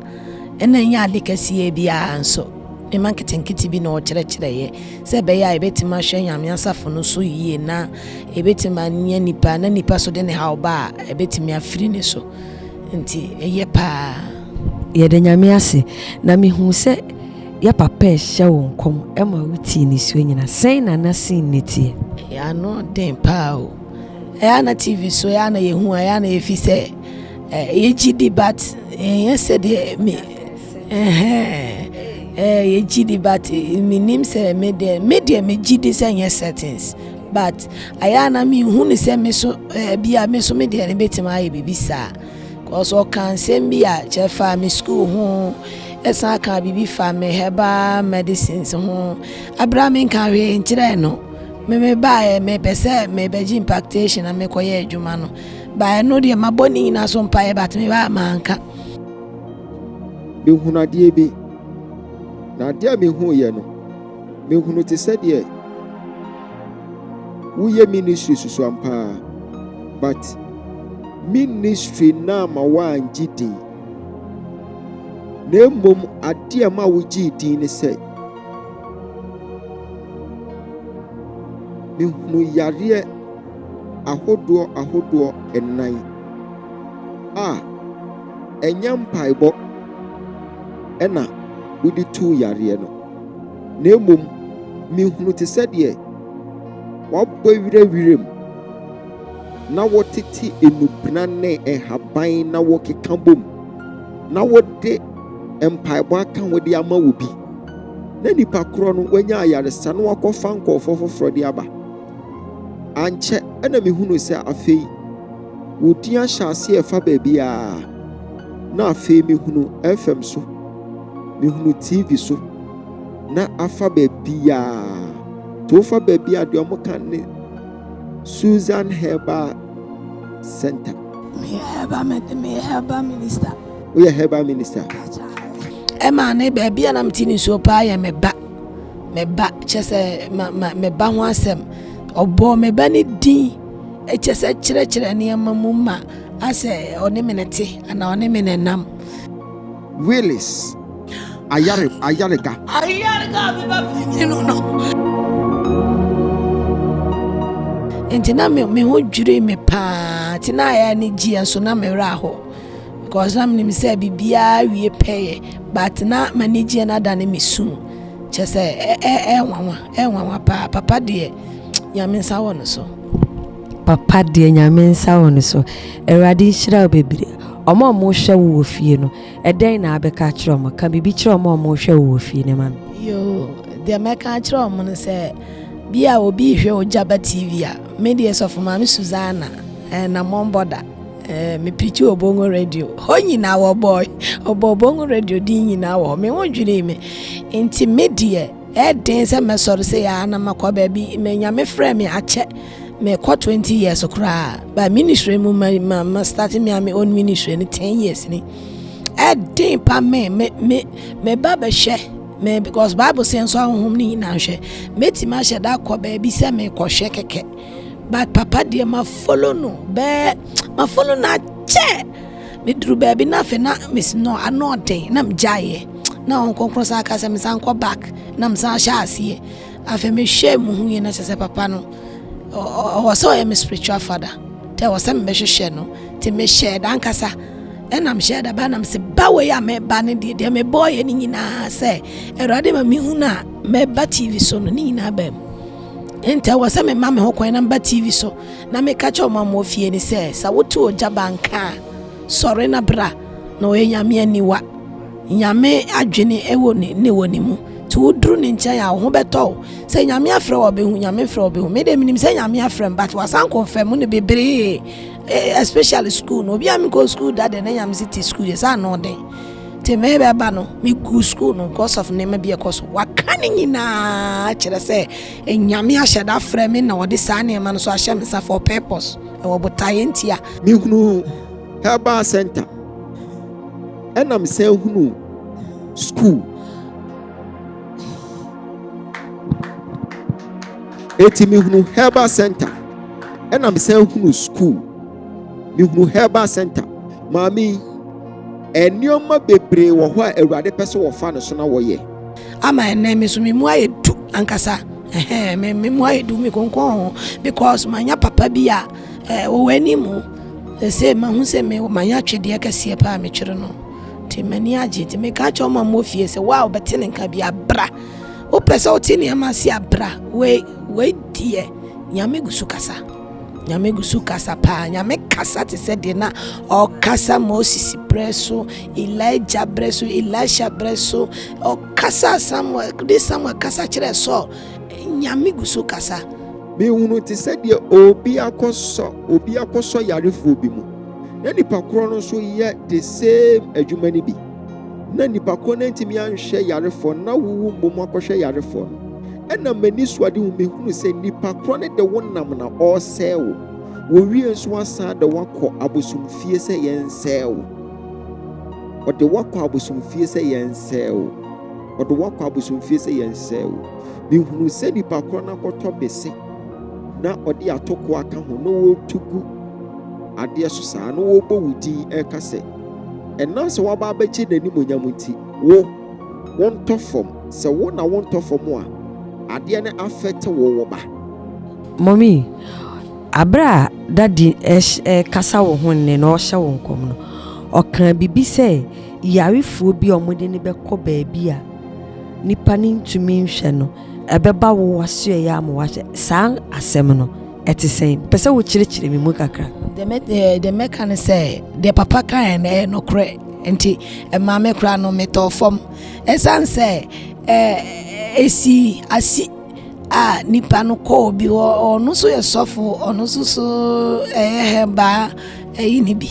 ena nya ade kɛseɛ bia nso ne ma nketenkete bi na ɔkyerɛkyerɛ yɛ sɛ bɛyɛ a ɛbɛtumi ahwɛ nyame asafo no so yie na ɛbɛtumi anya nipa na nipa so de ne haw ba a ɛbɛtumi afiri ne so nti ɛyɛ paa yɛde nyame ase na mehu sɛ ya papa ɛhyɛ wo nkɔm ɛma wotii ne suo nyina sɛn na na sen ne tie ɛyɛ ano den paa o ɛyɛ na tv so ɛyɛ na yɛhu ɛyɛ na yɛfi sɛ yɛgyi di but ɛyɛ sɛ deɛ me yɛgyi di but menim sɛ medeɛ megyi di sɛ nyɛ settings but ɛyɛ na mehu ne sɛ me so bia me so medeɛ ne bɛtumi ayɛ biribi saa cause ɔka nsɛm bi a kyɛfa me school ho ɛsan ka biribi fa me herbal medicines ho abra me nka hwee nkyerɛ no me bae me pese me beji impactation na me koye adwuma no bae no de maboni na so mpae bat me ba manka me hunadie bi na dia me hu ye no me hunu te se de wo ye ministry susu ampa but ministry na ma wa ngidi na mom ade ma wo gidi ni se mihunu yare ahodoɔ enan a enya mpaibɔ ɛna wodi tu yare no na mom mihunu te sɛ deɛ wabɔ wirewirem na wotete enubna ne ɛhaban na wokeka bom na wode mpaibɔ aka wode ama wo bi na nipa korɔ no wanya ayaresa no wakɔfa nkɔfɔ foforɔ de aba ankyɛ ɛna mehunu sɛ afei wodi ahyɛ ase ɛfa baabi a na afei mehunu FM so mehunu TV so na afa baabi a to fa baabi a de ɔmo kan ne Susan Herbal Center me herbal minister we herbal minister Emma ne baabi a na mtini so pa ya me ba kyese me ba ho asɛm ɔbɔ me ba ne din kyese kyerɛkyerɛ ne amamu ma asɛ ɔne menete ana ɔne menenam Willis ayarega bi ba fini no enti na me ho dwire me pa ti na ya ne gi enso na me ra ho because I'm nim say bibia wie peye but na manage na da ne mesu che say nwanwa papa de nyame nsa wo no so papa de nyame nsa wo no so erade hyira obebire omo hwe wo fie no eden na abeka kire omo ka bibi kire omo hwe wo fie ne mam yo de meka kire omo no say bia obi hwe Ogyaba TV a media of mama Susanna na momboda me preach obongo radio honyi na wo boy obongo radio din nyina wo me wondwire me enti media den se me soro se ya na makwa ba bi me nya me frɛ me ache me kwa 20 years okra ba ministry mu ma start me own ministry ni 10 years ni den pa me ba be hwe me because Bible says so ahom ni na hwe meti ma hwe da kwa ba bi se me kwa hwe keke but papa dear ma follow na che me dru baby na fe na miss no anoden na mjaye na on konkro sa aka se me san ko back na msan sha asie afa me hwe mu hu ye na se papa no o so am spiritual father tell was me hwe no ti me share dan kasa and I'm share da ba na se ba we ya me ba ne de me boy ni nyina se erade ma mi hu na me ba TV so no ni nyina ba enta wasa me mama ho kwan namba TV so na me ka cho mama ofie ni se sa wotu Ogyaba nka sori na bra na o nyame aniwa nyame adwene ewo ne woni mu tu wodru ne ncha ya ho beto se nyame afre wo be hu nyame afre wo be hu me de minim se nyame afre but wasan confirm ne bebre especially school no bi am go school that na nyame city school yes no den te me be ba no me go school no because of name be because wakane nyina kire se enyame ahye da frɛ me na wode saa ne ma no so ahye me sa for purpose e wo botaye ntia me hunu herbal center enam se hunu school eti me hunu herbal center enam se hunu school me hunu herbal center mami enioma bebre wo ho a Awurade pese wo fa no so na wo ye ama ene me so me mu ayedu ankasa me mu ayedu me konkon because manya papa bi a wo wani mu say ma hu say me manya twede kase pa me twere no ti mani age ti me ka cho ma mo fie say wow beti ne nka bi abra o pese o ti ne ma si abra we die nyame gusu kasa pa nyame kasa te se de na o kasa Moses preso Elijah preso Elisha preso o kasa Samuel kasa kire so nyame gusu kasa me hunu te se de obi akoso yarefo bi mu na nipa kro no so ye the same adwuma ni bi na nipa kro na ntimi anhwe yarefo na wuwu mbom akohwe yarefo no ena mani suade hu me hunu se nipa kro ne de wonam na o sewo wo wie nso asa de wakọ abosumfie se yen sewo o de wakọ abosumfie se yen sewo me hunu se nipa kro na koto bese na odi atoko aka ho no wo tugu ade so saa no wo bowudi eka se ena se wa ba bachi nani monyamuti won tofom se wo na won tofom a ade ne affect wo ba mommy abra dadi kasa wo ho ne na o hye wo nkom no okan bibi se yarefuo bi omode ne bekọ baabi a nipa ni ntumi nhwe no ebeba wo wasue ya mo wahye san asem no etisen pese wo kirikire mi mu kakra the mechanic say the papa kan no kre enti ma me kra no metofom esan say esi asi nipa no ko bi ono so yesofo ono so ba ni bi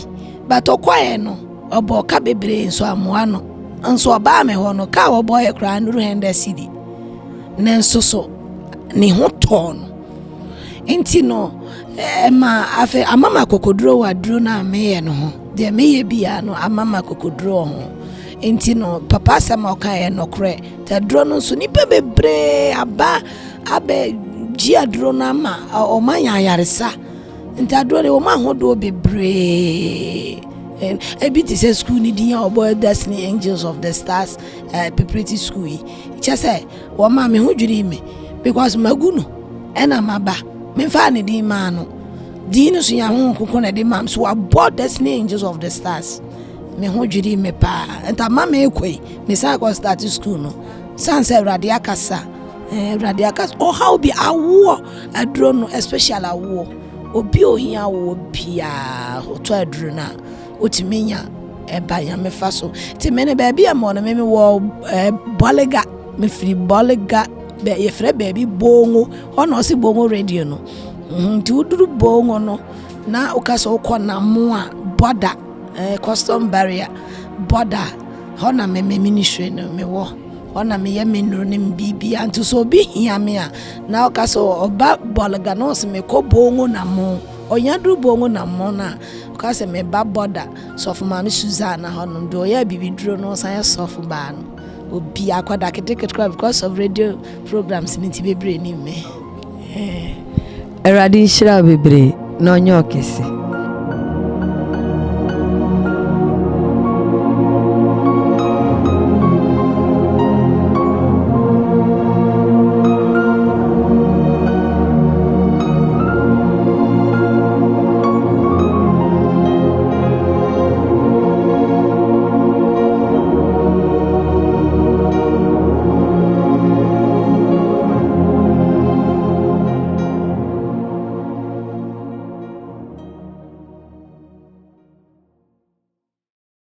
but okwae no obo ka bebre nso amoa no nso oba me ho no ka obo ye kra nuru hende city nenso so ni ho ton enti no ma afi amama kokoduro waduro na meye no ho de meye bia no amama kokoduro ho enti no papa sama okaye no kre ta duro no so nipa bebre aba abe ji aduro na ma o manya yaresa enti aduro le o ma hodo bebre ebiti say school ni dia obo Destiny Angels of the Stars preparatory school che say wo ma me ho dwiri me because maguno ena maba me fa ne di ma no di no so ya ho kokko na di mam so aboard Destiny Angels of the Stars me ho dwiri me pa enta ma me ekoi me sa go start school no san say radia kasa oh how be awo adro no especially awo obi ohia wo bia oto adro na otiminya eba ya me fa so ti me ne ba bia mo no me wo bolega me free bolega be ye frɛ baby bongo ono si bongo radio no nti uduru bongo no na ukasa ukọ na mo a border custom barrier border hona me ministry no me wo hona me ye menuru ne bibi antu so bi hia me a na ukasa oba bolega no se me ko bongo na mo onyaduru bongo na mo na ukasa me ba border so for mama Susanna hono do ya bibi duro no san so for ba no obi akwada keteketwa because of radio programs ni tibebre ni me eradi nshira bebre na onye okese